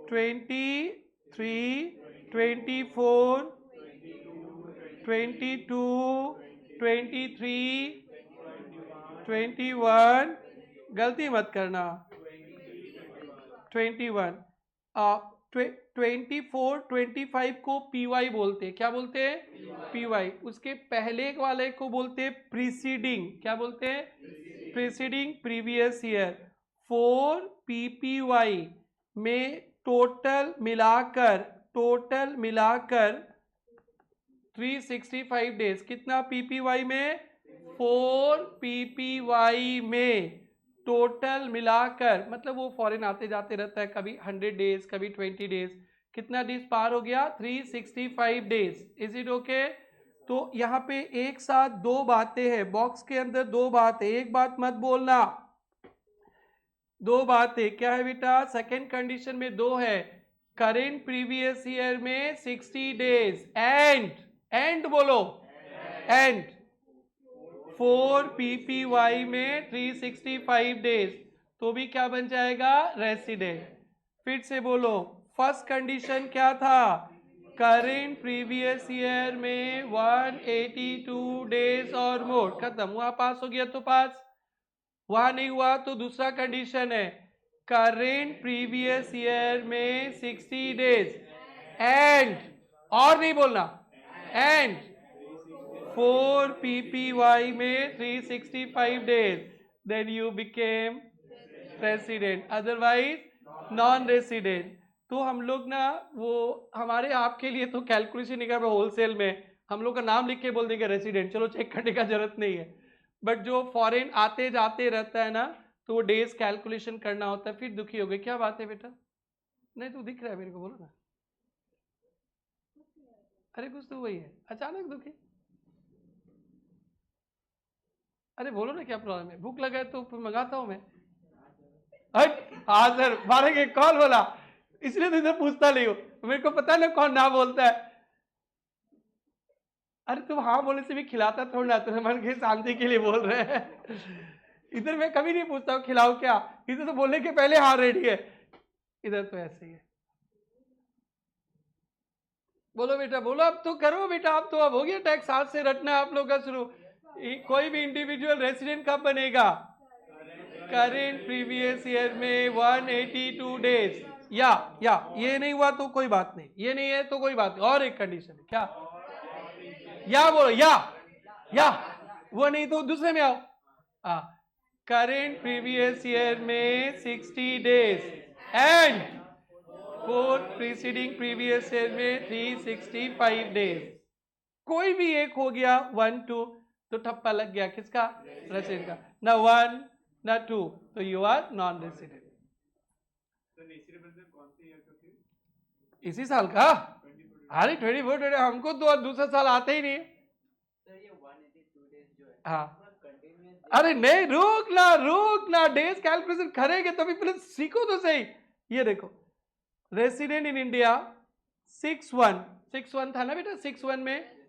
23, 24, 22, 23, 21, गलती मत करना, 21, 24, 25 को पीवाई बोलते हैं। क्या बोलते हैं? पीवाई। उसके पहले वाले को बोलते हैं प्रीसीडिंग। क्या बोलते हैं? Preceding previous year. 4 पीपीवाई में टोटल मिलाकर 365 डेज। कितना पीपीवाई में? 4 पीपीवाई में टोटल मिलाकर, मतलब वो फॉरेन आते जाते रहता है, कभी 100 डेज, कभी 20 डेज। कितना डेज पार हो गया? 365 डेज। Is it okay? तो यहाँ पे एक साथ दो बातें हैं, बॉक्स के अंदर दो बातें, एक बात मत बोलना, दो बातें। क्या है बेटा? सेकेंड कंडीशन में दो है, करेंट प्रीवियस ईयर में 60 डेज एंड बोलो, एंड 4 पीपीवाई में 365 डेज, तो भी क्या बन जाएगा? रेसिडेंट। फिर से बोलो, फर्स्ट कंडीशन क्या था? करेंट प्रीवियस ईयर में 182 डेज और मोर। खत्म, वहां पास हो गया तो पास, वहां नहीं हुआ तो दूसरा कंडीशन है, करेंट प्रीवियस ईयर में 60 डेज एंड, और नहीं बोलना, एंड 4 पीपीवाई में 365 days, then you became resident, otherwise non resident. तो हम लोग ना, वो हमारे आपके लिए तो कैलकुलेशन नहीं कर, होलसेल में हम लोग का नाम लिख के बोल देंगे रेसिडेंट, चलो चेक करने का जरूरत नहीं है। बट जो फॉरेन आते जाते रहता है ना, तो वो डेज कैलकुलेशन करना होता है, फिर दुखी हो गए। क्या बात है बेटा? नहीं तो दिख रहा है मेरे को, बोलो ना। अरे कुछ तो वही है, अचानक दुखी। अरे बोलो ना क्या प्रॉब्लम है? भूख लगा है तो मंगाता हूं मैं। हाँ सर, मारेंगे कौन बोला? इसलिए तो इधर पूछता नहीं हो, मेरे को पता है ना कौन ना बोलता है। अरे तुम हाँ बोलने से भी खिलाता थोड़ा ना, तुम्हें मन के शांति के लिए बोल रहे हैं। इधर मैं कभी नहीं पूछता हूँ खिलाओ क्या, इधर तो बोलने के पहले हाँ रेडी है, इधर तो ऐसे ही है। बोलो बेटा, बोलो, अब तो करो बेटा, अब तो अब हो गया टैक्स, आज से रटना आप लोग का शुरू। कोई भी इंडिविजुअल रेसिडेंट कब बनेगा? करेंट प्रीवियस ईयर में 182 डेज। या ये नहीं हुआ तो कोई बात नहीं, ये नहीं है तो कोई बात नहीं, और एक कंडीशन है। क्या? या बोलो, या वो नहीं तो दूसरे में आओ। करेंट प्रीवियस ईयर में 60 days and 4 preceding previous year में 365 डेज। कोई भी एक हो गया, 1 2, तो ठप्पा लग गया किसका? रेसिडेंट का। ना 1 ना 2, तो यू आर नॉन रेसिडेंट। इसी साल का? अरे 24 हमको तो दूसरा साल आते ही नहीं। हाँ, अरे नहीं, रुक ना, डेज कैलकुलेशन करेंगे तभी, पहले सीखो तो सही। ये देखो, रेसिडेंट इन इंडिया 6-1 था ना बेटा, 6-1 में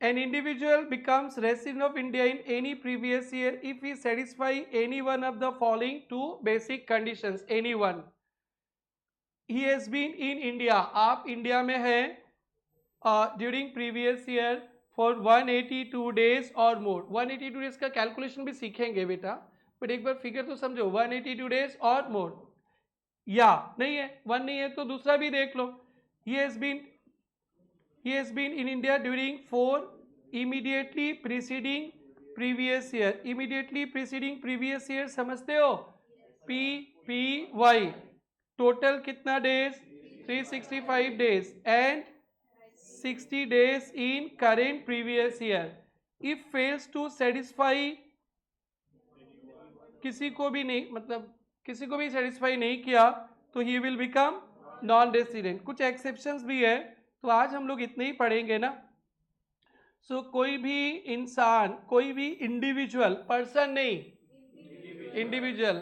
an individual becomes resident of India in any previous year if he satisfy any one of the following two basic conditions. Any one. He has been in India. आप India में हैं during previous year for 182 days or more. 182 days का calculation भी सीखेंगे बेटा, but एक बार figure तो समझो, 182 days or more. या नहीं है, 1 नहीं है तो दूसरा भी देख लो। He has been in India during 4 immediately preceding previous year. Immediately preceding previous year समझते हो? PPY। टोटल कितना days? 365 days and 60 days in current previous year. If fails to satisfy, किसी को भी नहीं, मतलब किसी को भी सेटिस्फाई नहीं किया, तो he will become non resident. कुछ एक्सेप्शंस भी है, तो आज हम लोग इतने ही पढ़ेंगे ना। सो कोई भी इंसान, कोई भी इंडिविजुअल, पर्सन नहीं, इंडिविजुअल,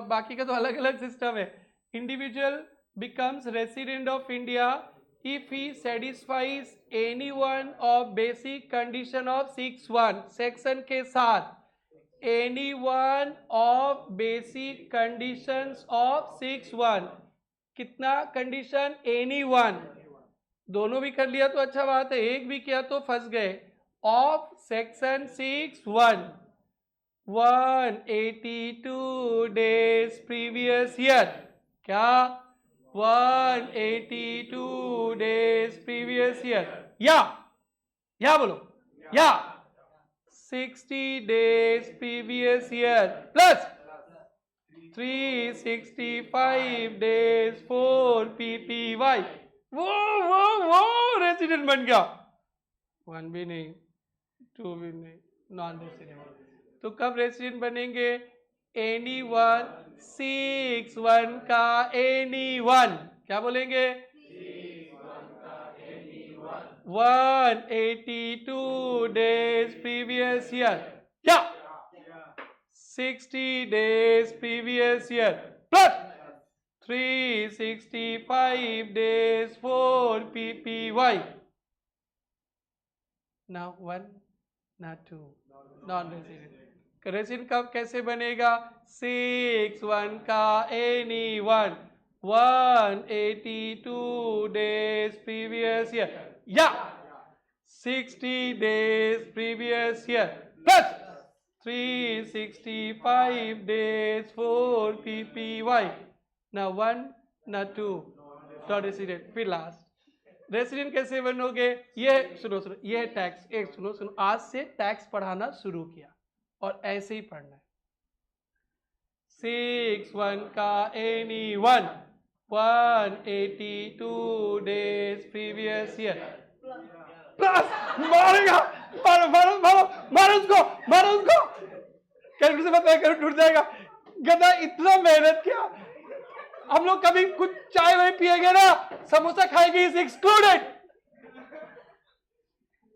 बाकी का तो अलग अलग सिस्टम है। Individual becomes resident of India if he satisfies any one of basic condition of 6(1) section के साथ any one of basic conditions of 6(1) कितना कंडीशन? any one. दोनों भी कर लिया तो अच्छा बात है, एक भी किया तो फंस गए. Of section 6(1) 182 days previous year. क्या? 182 days previous year. या बोलो या. 60 days previous year plus 365 days for PPY. वो रेसिडेंट बन गया. 1 भी नहीं, 2 भी नहीं, नॉन रेसिडेंट. तो कब रेसिडेंट बनेंगे? एनी वन 6(1) का एनी वन. क्या बोलेंगे? 182 days previous year. क्या? 60 days previous year plus 365 days for PPY. Now 1, now 2, non-resident. Resident कब कैसे बनेगा? 6(1) का any one 182 days previous year. या 60 days previous year plus 365 days for PPY. ना 1 ना 2, नॉन रेसिडेंट. फिर लास्ट रेसिडेंट कैसे बनोगे? ये सुनो, ये टैक्स. एक सुनो, आज से टैक्स पढ़ाना शुरू किया और ऐसे ही पढ़ना है. 6(1) का any one 182 days previous year plus. मारेगा, मारो उसको. कैलकुलेशन मत करो, टूट जाएगा. गधा इतना मेहनत किया. हम लोग कभी कुछ चाय वही पिएंगे ना, समोसा खाएंगे is excluded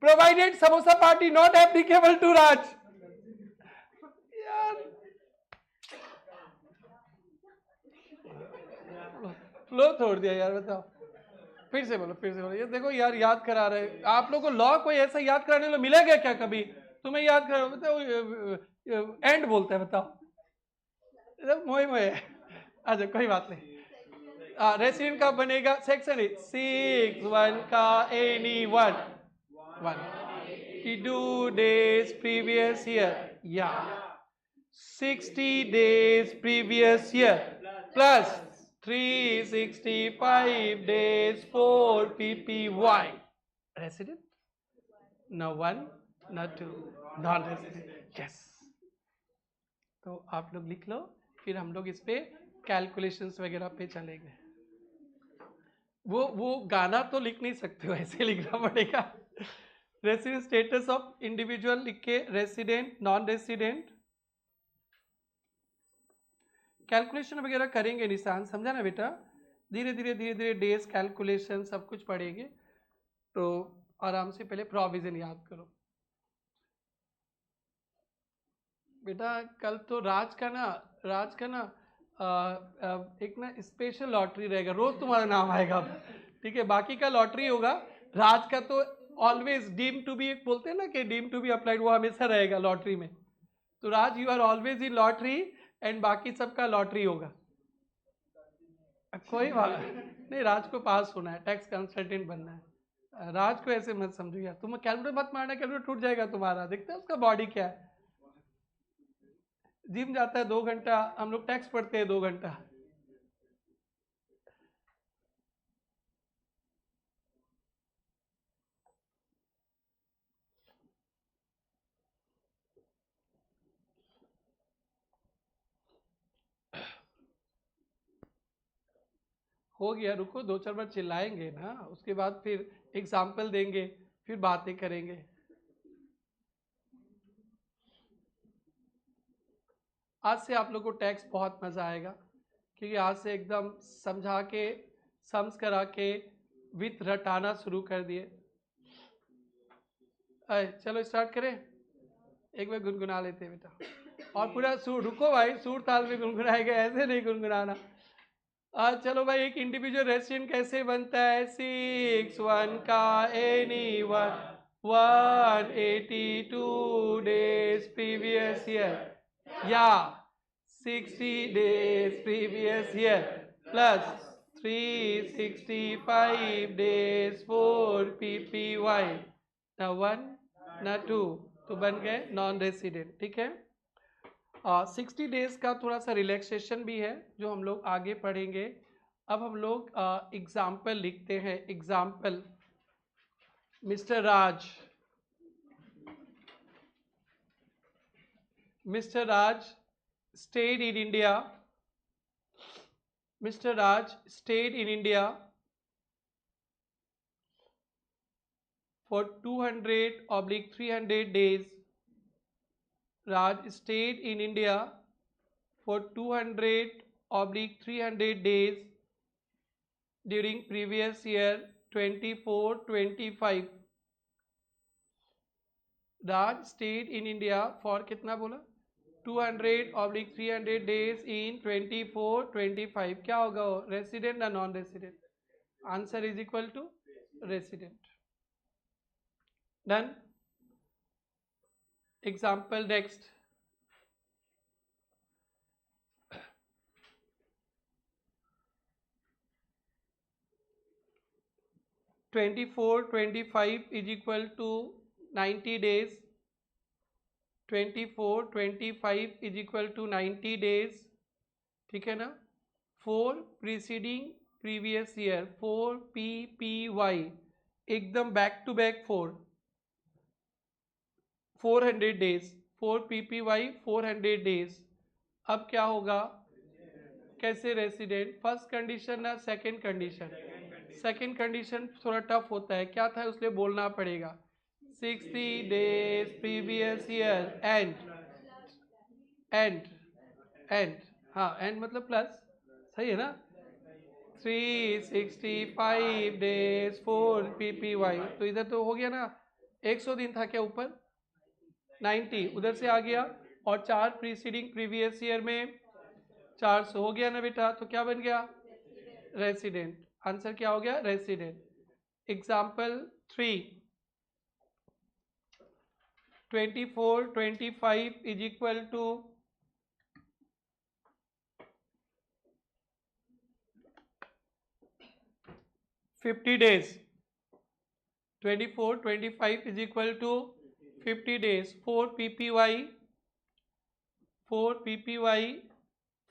provided samosa party not applicable to Raj. Flow छोड़ दिया यार. बताओ, फिर से बोलो. ये देखो यार, याद करा रहे आप लोगों को. लॉ कोई ऐसा याद कराने को मिलेगा क्या कभी? तुम्हें याद करा. बताओ, एंड बोलता है. बताओ, मोए. अच्छा, कोई बात नहीं. रेसिडेंट कब बनेगा? सेक्शन 6(1) का any one 182 days previous year. या 60 days previous year plus 365 days for PPY. Resident? No 1, no 2, non-resident. Yes. तो आप लोग लिख लो, फिर हम लोग इस पे कैलकुलेशंस वगैरह पे चलेंगे. वो गाना तो लिख नहीं सकते हो, ऐसे लिखना पड़ेगा. रेसिडेंट स्टेटस ऑफ इंडिविजुअल लिख के रेसिडेंट, नॉन रेसिडेंट. कैलकुलेशन वगैरह करेंगे निशान, समझा ना बेटा? धीरे धीरे डेज कैलकुलेशन सब कुछ पढ़ेंगे. तो आराम से पहले प्रोविजन याद करो बेटा. कल तो राज का ना एक ना स्पेशल लॉटरी रहेगा. रोज तुम्हारा नाम आएगा, ठीक है? बाकी का लॉटरी होगा. राज का तो ऑलवेज डीम टू बी, एक बोलते हैं ना कि डीम टू बी अप्लाइड, वो हमेशा रहेगा लॉटरी में. तो Raj, you are always in lottery and बाकी सबका लॉटरी होगा. कोई बात नहीं, राज को पास होना है, टैक्स कंसल्टेंट बनना है. राज को ऐसे मत समझो यार. तुम कैलकुलेटर मत मारना, कैलकुलेटर टूट जाएगा तुम्हारा. देखते हैं उसका बॉडी क्या है. जिम जाता है 2 घंटा, हम लोग टैक्स पढ़ते हैं 2 घंटा. हो गया, रुको. 2-4 बार चिल्लाएंगे ना, उसके बाद फिर एग्जाम्पल देंगे, फिर बातें करेंगे. आज से आप लोग को टैक्स बहुत मज़ा आएगा, क्योंकि आज से एकदम समझा के, सम्स करा के, विथ रटाना शुरू कर दिए. चलो स्टार्ट करें. एक बार गुनगुना लेते हैं बेटा. और पूरा सुर, रुको भाई, सुर ताल में गुनगुनाएगा, ऐसे नहीं गुनगुनाना. चलो भाई, एक इंडिविजुअल रेसिडेंट कैसे बनता है? 6 1 का any one 182 days previous year या 60 days previous year plus 365 days 4 PPY न वन न टू, तो बन गए नॉन रेसिडेंट। ठीक है, 60 डेज का थोड़ा सा रिलैक्सेशन भी है जो हम लोग आगे पढ़ेंगे। अब हम लोग एग्जाम्पल लिखते हैं। Example, mister Raj, mister Raj stayed in India, Mr. Raj stayed in India for 200/300 days. Raj stayed in India for 200/300 days during previous year 24-25. Raj stayed in India for कितना बोला? 200/300 days in 24-25. क्या होगा वो? Resident ना non resident? Answer is equal to resident. Done. Example next. Twenty 25 is equal to 90 days। 24-25 is equal to 90 days। ठीक है ना? 4 preceding previous year 4 PPY एकदम back to back 400 days 4 PPY 400 days। अब क्या होगा? कैसे रेसिडेंट? फर्स्ट कंडीशन ना second condition? Second condition थोड़ा टफ होता है, क्या था उसलिए बोलना पड़ेगा। 60 days previous year and and and, हाँ एंड मतलब प्लस, सही है ना? 365 days 4 PPY, तो इधर तो हो गया ना, 100 दिन था क्या ऊपर? 90 उधर से आ गया, और 4 प्रीसीडिंग प्रीवियस ईयर में 400 हो गया ना बेटा, तो क्या बन गया? रेसिडेंट। आंसर क्या हो गया? Resident. Example 3, 24-25 is equal to 50 days। 24-25 is equal to 50 days 4 PPY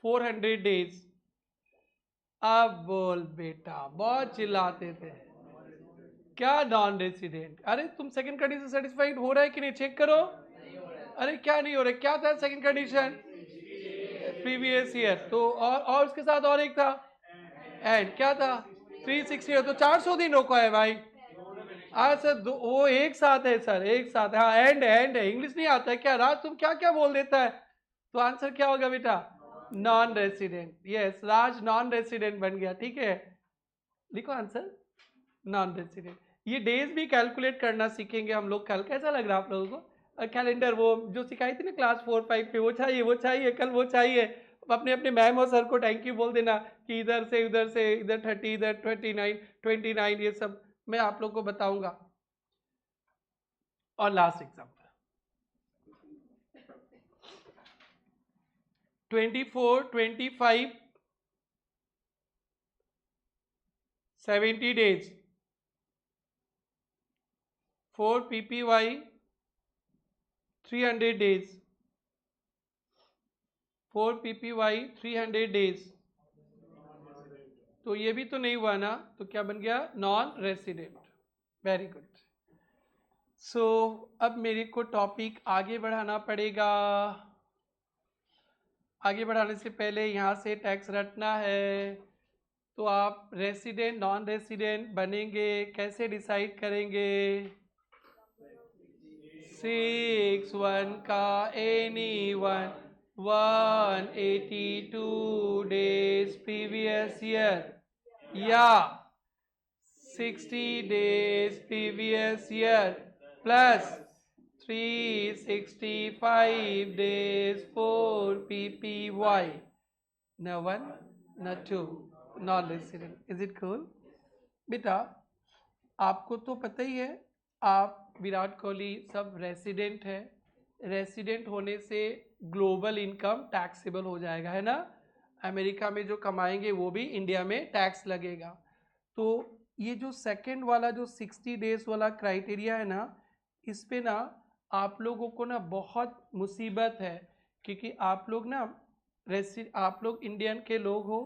400 days। अब बोल बेटा, बहुत चिल्लाते थे। क्या नॉन रेसिडेंट? अरे तुम सेकंड कंडीशन सेटिस्फाइड हो रहा है कि नहीं, चेक करो। अरे क्या नहीं हो रहा है? क्या था सेकंड कंडीशन? प्रीवियस ईयर, तो और उसके साथ और एक था एंड, क्या था? 360, तो 400 दिन रोका है भाई। सर वो एक साथ है सर, एक साथ। हाँ एंड है, इंग्लिश नहीं आता है क्या राज? तुम क्या क्या बोल देता है? तो आंसर क्या होगा बेटा? Non resident. यस, राज नॉन रेसिडेंट बन गया। ठीक है, लिखो आंसर नॉन रेसिडेंट। ये डेज भी कैलकुलेट करना सीखेंगे हम लोग कल। कैसा लग रहा है आप लोगों को? और कैलेंडर वो जो सिखाई थी ना क्लास 4-5 पे, वो चाहिए, वो चाहिए, कल वो चाहिए। अपने अपने मैम और सर को थैंक यू बोल देना कि इधर से इधर 30, इधर 29 ये सब मैं आप लोग को बताऊंगा। और last example 24-25 70 days 4 PPY 300 days 4 PPY 300 days। तो ये भी तो नहीं हुआ ना, तो क्या बन गया? Non resident. Very good. So अब मेरे को टॉपिक आगे बढ़ाना पड़ेगा। आगे बढ़ाने से पहले यहाँ से टैक्स रटना है। तो आप रेसिडेंट नॉन रेसिडेंट बनेंगे कैसे, डिसाइड करेंगे? 6 1 का any one 182 days previous year या 60 days previous year plus 365 days 4 PPY न वन न two. Non resident. Is it cool? बेटा आपको तो पता ही है, आप विराट कोहली सब रेसिडेंट है, रेसिडेंट होने से ग्लोबल इनकम टैक्सेबल हो जाएगा, है ना? अमेरिका में जो कमाएंगे वो भी इंडिया में टैक्स लगेगा। तो ये जो सेकंड वाला जो 60 डेज वाला क्राइटेरिया है ना, इस पे ना आप लोगों को ना बहुत मुसीबत है, क्योंकि आप लोग ना आप लोग इंडियन के लोग हो,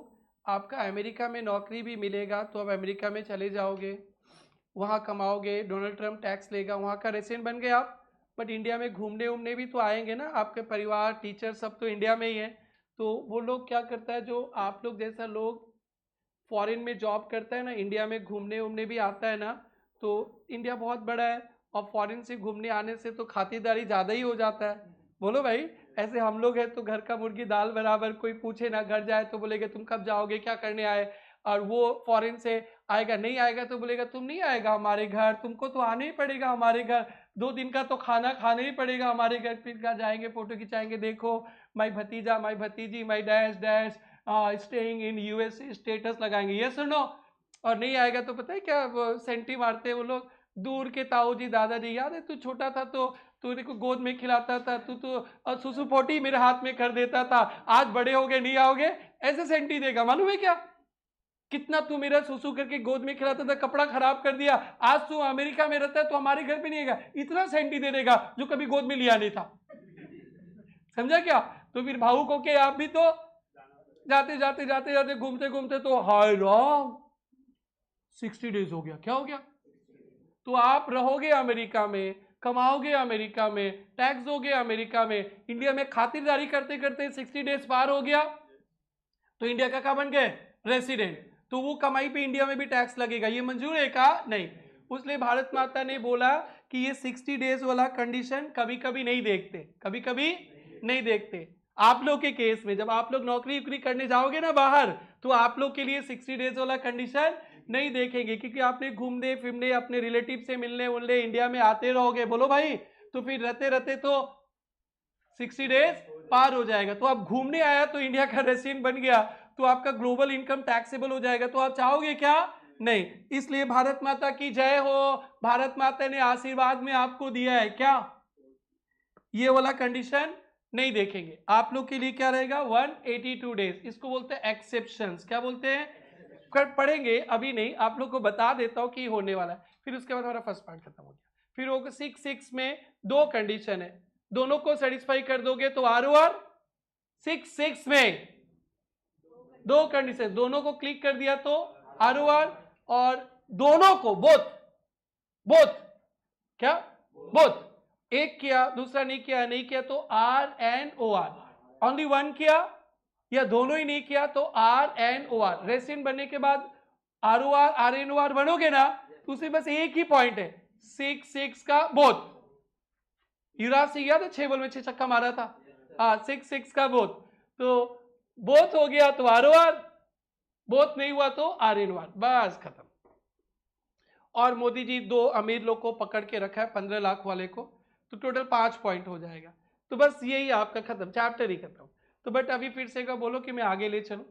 आपका अमेरिका में नौकरी भी मिलेगा तो अब अमेरिका में चले जाओगे, वहाँ कमाओगे, डोनाल्ड ट्रंप टैक्स लेगा, वहाँ का रेसिडेंट बन गए आप। बट इंडिया में घूमने उमने भी तो आएंगे ना, आपके परिवार टीचर सब तो इंडिया में ही है। तो वो लोग क्या करता है, जो आप लोग जैसा लोग फॉरेन में जॉब करता है ना, इंडिया में घूमने उमने भी आता है ना, तो इंडिया बहुत बड़ा है और फॉरेन से घूमने आने से तो खातिरदारी ज़्यादा ही हो जाता है। बोलो भाई, ऐसे हम लोग हैं तो घर का मुर्गी दाल बराबर, कोई पूछे ना घर जाए तो बोलेगा तुम कब जाओगे, क्या करने आए, और वो फॉरेन से आएगा, नहीं आएगा तो बोलेगा तुम नहीं आएगा हमारे घर, तुमको तो आने ही पड़ेगा हमारे घर, 2 दिन का तो खाना खाने ही पड़ेगा हमारे घर, फिर क्या जाएंगे फोटो खिंचाएंगे, देखो माई भतीजा माई भतीजी माई dash dash staying in USA, status लगाएंगे, ये सुनो। और नहीं आएगा तो पता है क्या वो सेंटी मारते हैं वो लोग, दूर के ताऊ जी दादाजी, याद है तू छोटा था तो तू को गोद में खिलाता था, तू तो सुसु पोटी मेरे हाथ में कर देता था, आज बड़े हो गए नहीं आओगे, ऐसे सेंटी देगा, मालूम है क्या? कितना तू मेरा सुसु करके गोद में खिलाता था, कपड़ा खराब कर दिया, आज तू अमेरिका में रहता है तो हमारे घर पे नहीं आएगा, इतना सेंटी दे देगा जो कभी गोद में लिया नहीं था। समझा क्या? तो फिर भावुक होके आप भी तो जाते जाते जाते जाते घूमते घूमते तो हाय राम 60 डेज हो गया, क्या हो गया? तो आप रहोगे अमेरिका में, कमाओगे अमेरिका में, टैक्स दोगे अमेरिका में, इंडिया में खातिरदारी करते करते 60 डेज पार हो गया तो इंडिया का क्या बन गए? रेसिडेंट। तो वो कमाई पे इंडिया में भी टैक्स लगेगा, ये मंजूर है का? नहीं। उसलिए भारत माता ने बोला कि ये 60 डेज वाला कंडीशन कभी कभी नहीं देखते, कभी कभी नहीं देखते। आप लोग के केस में जब आप लोग नौकरी वोकरी करने जाओगे ना बाहर, तो आप लोग के लिए 60 डेज वाला कंडीशन नहीं देखेंगे, क्योंकि आपने घूमने फिरने अपने रिलेटिव से मिलने उलने इंडिया में आते रहोगे, बोलो भाई, तो फिर रहते रहते तो 60 डेज पार हो जाएगा। तो आप घूमने आया तो इंडिया का रेसिडेंट बन गया, तो आपका ग्लोबल इनकम टैक्सेबल हो जाएगा, तो आप चाहोगे क्या? नहीं। इसलिए भारत माता की जय हो, भारत माता ने आशीर्वाद में आपको दिया है क्या, ये वाला कंडीशन नहीं देखेंगे। आप लोग के लिए क्या रहेगा? 182 डेज, इसको बोलते हैं एक्सेप्शंस। क्या बोलते हैं? पढ़ेंगे अभी नहीं, आप लोग को बता देता हूं कि होने वाला है, फिर उसके बाद हमारा फर्स्ट पार्ट खत्म हो गया। फिर होगा 6 में 2 कंडीशन है, दोनों को सेटिस्फाई कर दोगे तो आर 6 में 2 कंडीशन, दोनों को क्लिक कर दिया तो आर, और दोनों को बोथ बोथ क्या बोथ, एक किया दूसरा नहीं किया, नहीं किया तो R N O R, only one किया या दोनों ही नहीं किया तो R N O R. Resident बनने के बाद R O R R N O R बनोगे ना, तो उसे बस एक ही पॉइंट है, 6 का बोथ। युवराज सिंह याद है 6 बॉल में 6 छक्का मारा था, हाँ 6 का बोथ। तो बोथ हो गया तो आर ओ आर, बोथ नहीं हुआ तो आर एन ओ आर, बस खत्म। और मोदी जी 2 अमीर लोग को पकड़ के रखा है, 15 लाख वाले को, तो टोटल 5 पॉइंट हो जाएगा। तो बस यही आपका खत्म, चैप्टर ही खत्म। तो बट अभी फिर से का बोलो कि मैं आगे ले चलूं,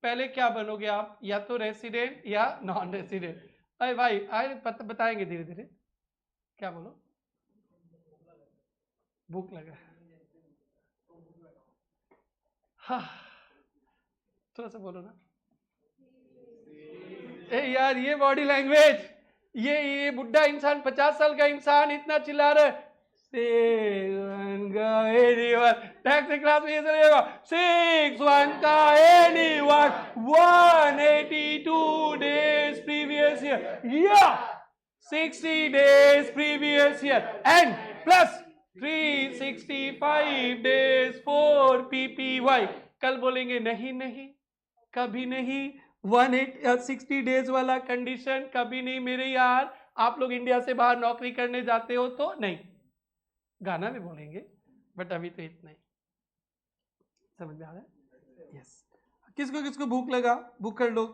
पहले क्या बनोगे आप, या तो रेसिडेंट या नॉन रेसिडेंट? अरे भाई आए बताएंगे धीरे धीरे। क्या बोलो? भूख लगा, हाँ थोड़ा सा बोलो ना। ए यार ये बॉडी लैंग्वेज, ये बुढ़ा इंसान 50 साल का इंसान इतना चिल्ला रहा है, टैक्स क्लास में ये चलेगा 6 1 का anyone 182 days previous year, yeah 60 days previous year and plus 365 days for PPY। कल बोलेंगे नहीं नहीं कभी नहीं, 160 डेज वाला कंडीशन कभी नहीं मेरे यार, आप लोग इंडिया से बाहर नौकरी करने जाते हो तो नहीं, गाना में बोलेंगे, बट अभी तो इतना ही। समझ में आ रहा है? यस। किसको किसको भूख लगा, भूख कर लो,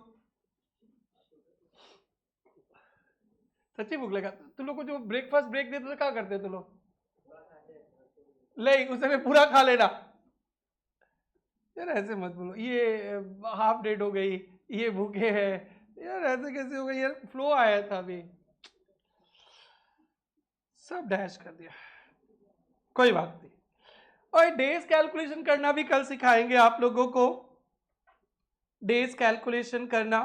सच्ची भूख लगा। तुम लोग को जो ब्रेकफास्ट ब्रेक देते तो क्या करते तुम लोग? ले उस समय पूरा खा लेना, यार ऐसे मत बोलो, ये हाफ डेट हो गई, ये भूखे है, यार ऐसे कैसे हो गई यार, फ्लो आया था अभी, सब डैश कर दिया, कोई बात नहीं। और डेज कैलकुलेशन करना भी कल सिखाएंगे आप लोगों को, डेज कैलकुलेशन करना।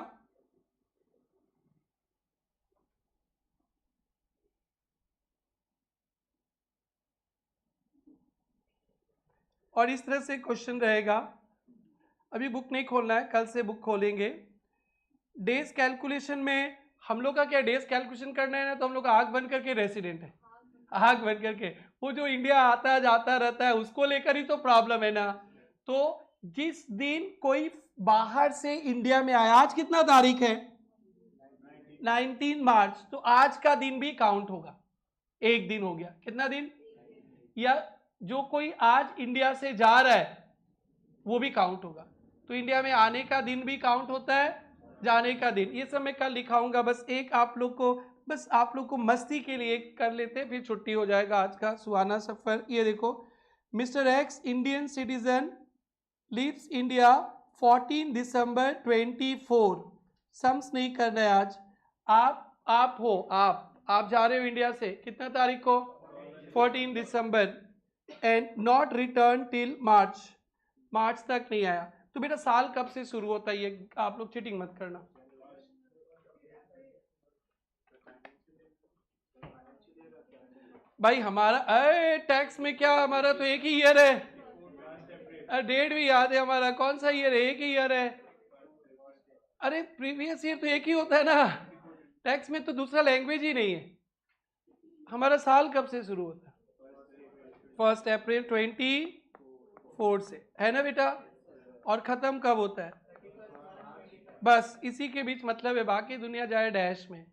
और इस तरह से क्वेश्चन रहेगा, अभी बुक नहीं खोलना है, कल से बुक खोलेंगे। डेज कैलकुलेशन में हम लोग का क्या, डेज कैलकुलेशन करना है ना, तो हम लोग आंख बंद करके रेसिडेंट है, आंख बंद करके, वो जो इंडिया आता जाता रहता है उसको लेकर ही तो प्रॉब्लम है ना। तो जिस दिन कोई बाहर से इंडिया में आया, आज कितना तारीख है, 19 मार्च, तो आज का दिन भी काउंट होगा, एक दिन हो गया, कितना दिन, या जो कोई आज इंडिया से जा रहा है वो भी काउंट होगा। तो इंडिया में आने का दिन भी काउंट होता है, जाने का दिन, ये सब मैं कल लिखाऊंगा। बस एक आप लोग को, बस आप लोग को मस्ती के लिए कर लेते, फिर छुट्टी हो जाएगा आज का सुहाना सफर। ये देखो, mister x Indian citizen leaves India 14 दिसंबर 24, सम्स नहीं करना है आज। आप हो, आप जा रहे हो इंडिया से कितना तारीख को, 14 दिसंबर, and not return till March, मार्च तक नहीं आया। तो बेटा साल कब से शुरू होता है, ये आप लोग चीटिंग मत करना। भाई हमारा टैक्स में क्या, हमारा तो एक ही ईयर है, डेट भी याद है हमारा, कौन सा ईयर है, एक ही ईयर है। अरे प्रीवियस ईयर तो एक ही होता है ना, टैक्स में तो दूसरा लैंग्वेज ही नहीं है। हमारा साल कब से शुरू होता है, 1 अप्रैल 24 से, है ना बेटा, और खत्म कब होता है, बस इसी के बीच मतलब है, बाकी दुनिया जाए डैश में।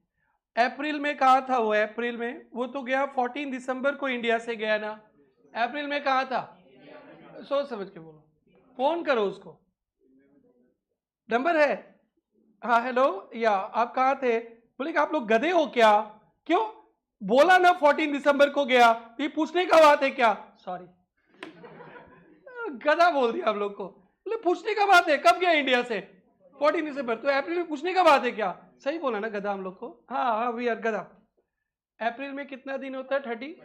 अप्रैल में कहा था वो, अप्रैल में वो तो गया 14 दिसंबर को इंडिया से गया ना, अप्रैल में कहा था, सोच समझ के बोलो, फोन करो उसको, नंबर है, हाँ हेलो, या आप कहाँ थे, बोले कि आप लोग गधे हो क्या, क्यों, बोला ना 14 दिसंबर को गया, ये पूछने का बात है क्या, सॉरी गधा बोल दिया आप लोग को, बोले पूछने का बात है, कब गया इंडिया से, 14 दिसंबर, तो अप्रैल में पूछने का बात है क्या, सही बोला ना गधा हम लोग को, हाँ हाँ वी आर गधा। अप्रैल में कितना दिन होता है, 30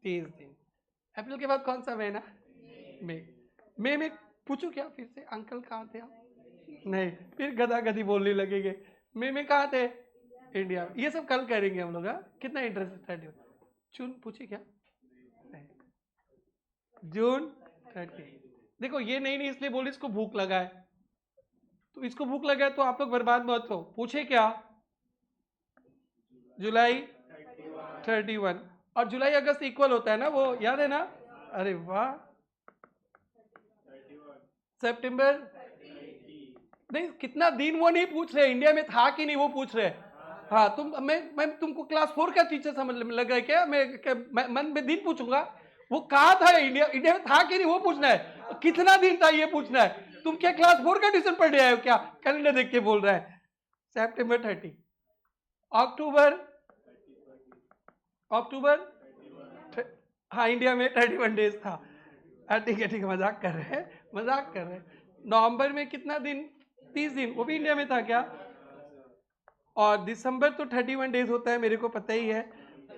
दिन। अप्रैल के बाद कौन सा महीना, मई में पूछू क्या फिर से, अंकल कहाँ थे आप, नहीं फिर गधा गधी बोलने लगेंगे, मई में कहाँ थे, इंडिया में। ये सब कल करेंगे हम लोग, कितना इंटरेस्ट है, जून पूछे क्या, नहीं जून 30। देखो ये नहीं इसलिए बोली, इसको भूख लगा है, तो इसको भूख लगा है तो आप लोग बर्बाद मत हो, पूछे क्या, जुलाई 31, और जुलाई अगस्त इक्वल होता है ना, वो याद है ना, अरे वाह, सितंबर, नहीं कितना दिन वो नहीं पूछ रहे, इंडिया में था कि नहीं वो पूछ रहे। हाँ तुम, मैं तुमको क्लास 4 का टीचर समझ लग रहा है क्या, मैं मन में दिन पूछूंगा, वो कहा था, इंडिया इंडिया में था कि नहीं वो पूछना है, कितना दिन था ये पूछना है। तुम क्या क्लास 4 का टीचर पढ़ रहे हो क्या, कैलेंडर देख के बोल रहा है, सितंबर 30, अक्टूबर, अक्टूबर, हाँ इंडिया में 31 डेज था, ठीक है ठीक है, मजाक कर रहे हैं, मजाक कर रहे हैं। नवंबर में कितना दिन, 30 दिन, वो भी इंडिया में था क्या, और दिसंबर तो 31 डेज होता है, मेरे को पता ही है,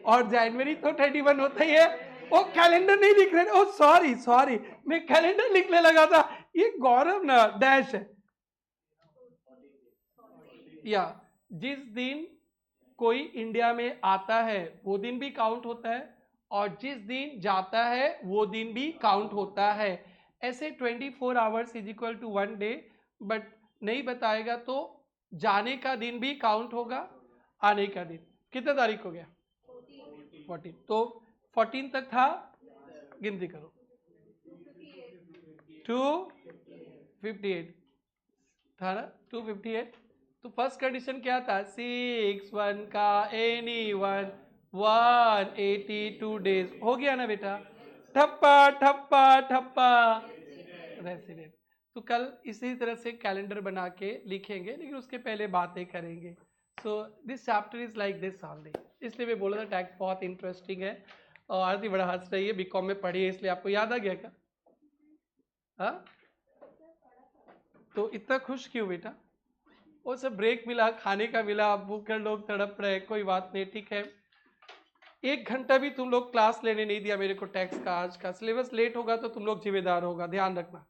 और जनवरी तो 31 होता ही है। वो कैलेंडर नहीं लिख रहे, ओ सॉरी सॉरी, मैं कैलेंडर लिखने लगा था, ये गौरव ना डैश है, या जिस दिन कोई इंडिया में आता है वो दिन भी काउंट होता है, और जिस दिन जाता है वो दिन भी काउंट होता है। ऐसे 24 hours is equal to 1 day, but नहीं बताएगा तो जाने का दिन भी काउंट होगा, आने का दिन, कितना तारीख हो गया, 14, तो 14 तक था, गिनती करो, 258 था ना, 258। तो फर्स्ट कंडीशन क्या था, 6 1 का एनी वन 182 डेज, हो गया ना बेटा, ठप्पा ठप्पा ठप्पा, रेसिडेंट। तो कल इसी तरह से कैलेंडर बना के लिखेंगे, लेकिन उसके पहले बातें करेंगे। So this chapter is like this only, इसलिए मैं बोला था टैक्स बहुत इंटरेस्टिंग है, और आरती बड़ा हंस रही है, बीकॉम में पढ़ी है इसलिए आपको याद आ गया क्या, हाँ तो इतना खुश क्यों बेटा? वो सब ब्रेक मिला, खाने का मिला, भूखे लोग तड़प रहे, कोई बात नहीं, ठीक है। 1 घंटा भी तुम लोग क्लास लेने नहीं दिया मेरे को टैक्स का। आज का सिलेबस लेट होगा तो तुम लोग जिम्मेदार होगा, ध्यान रखना।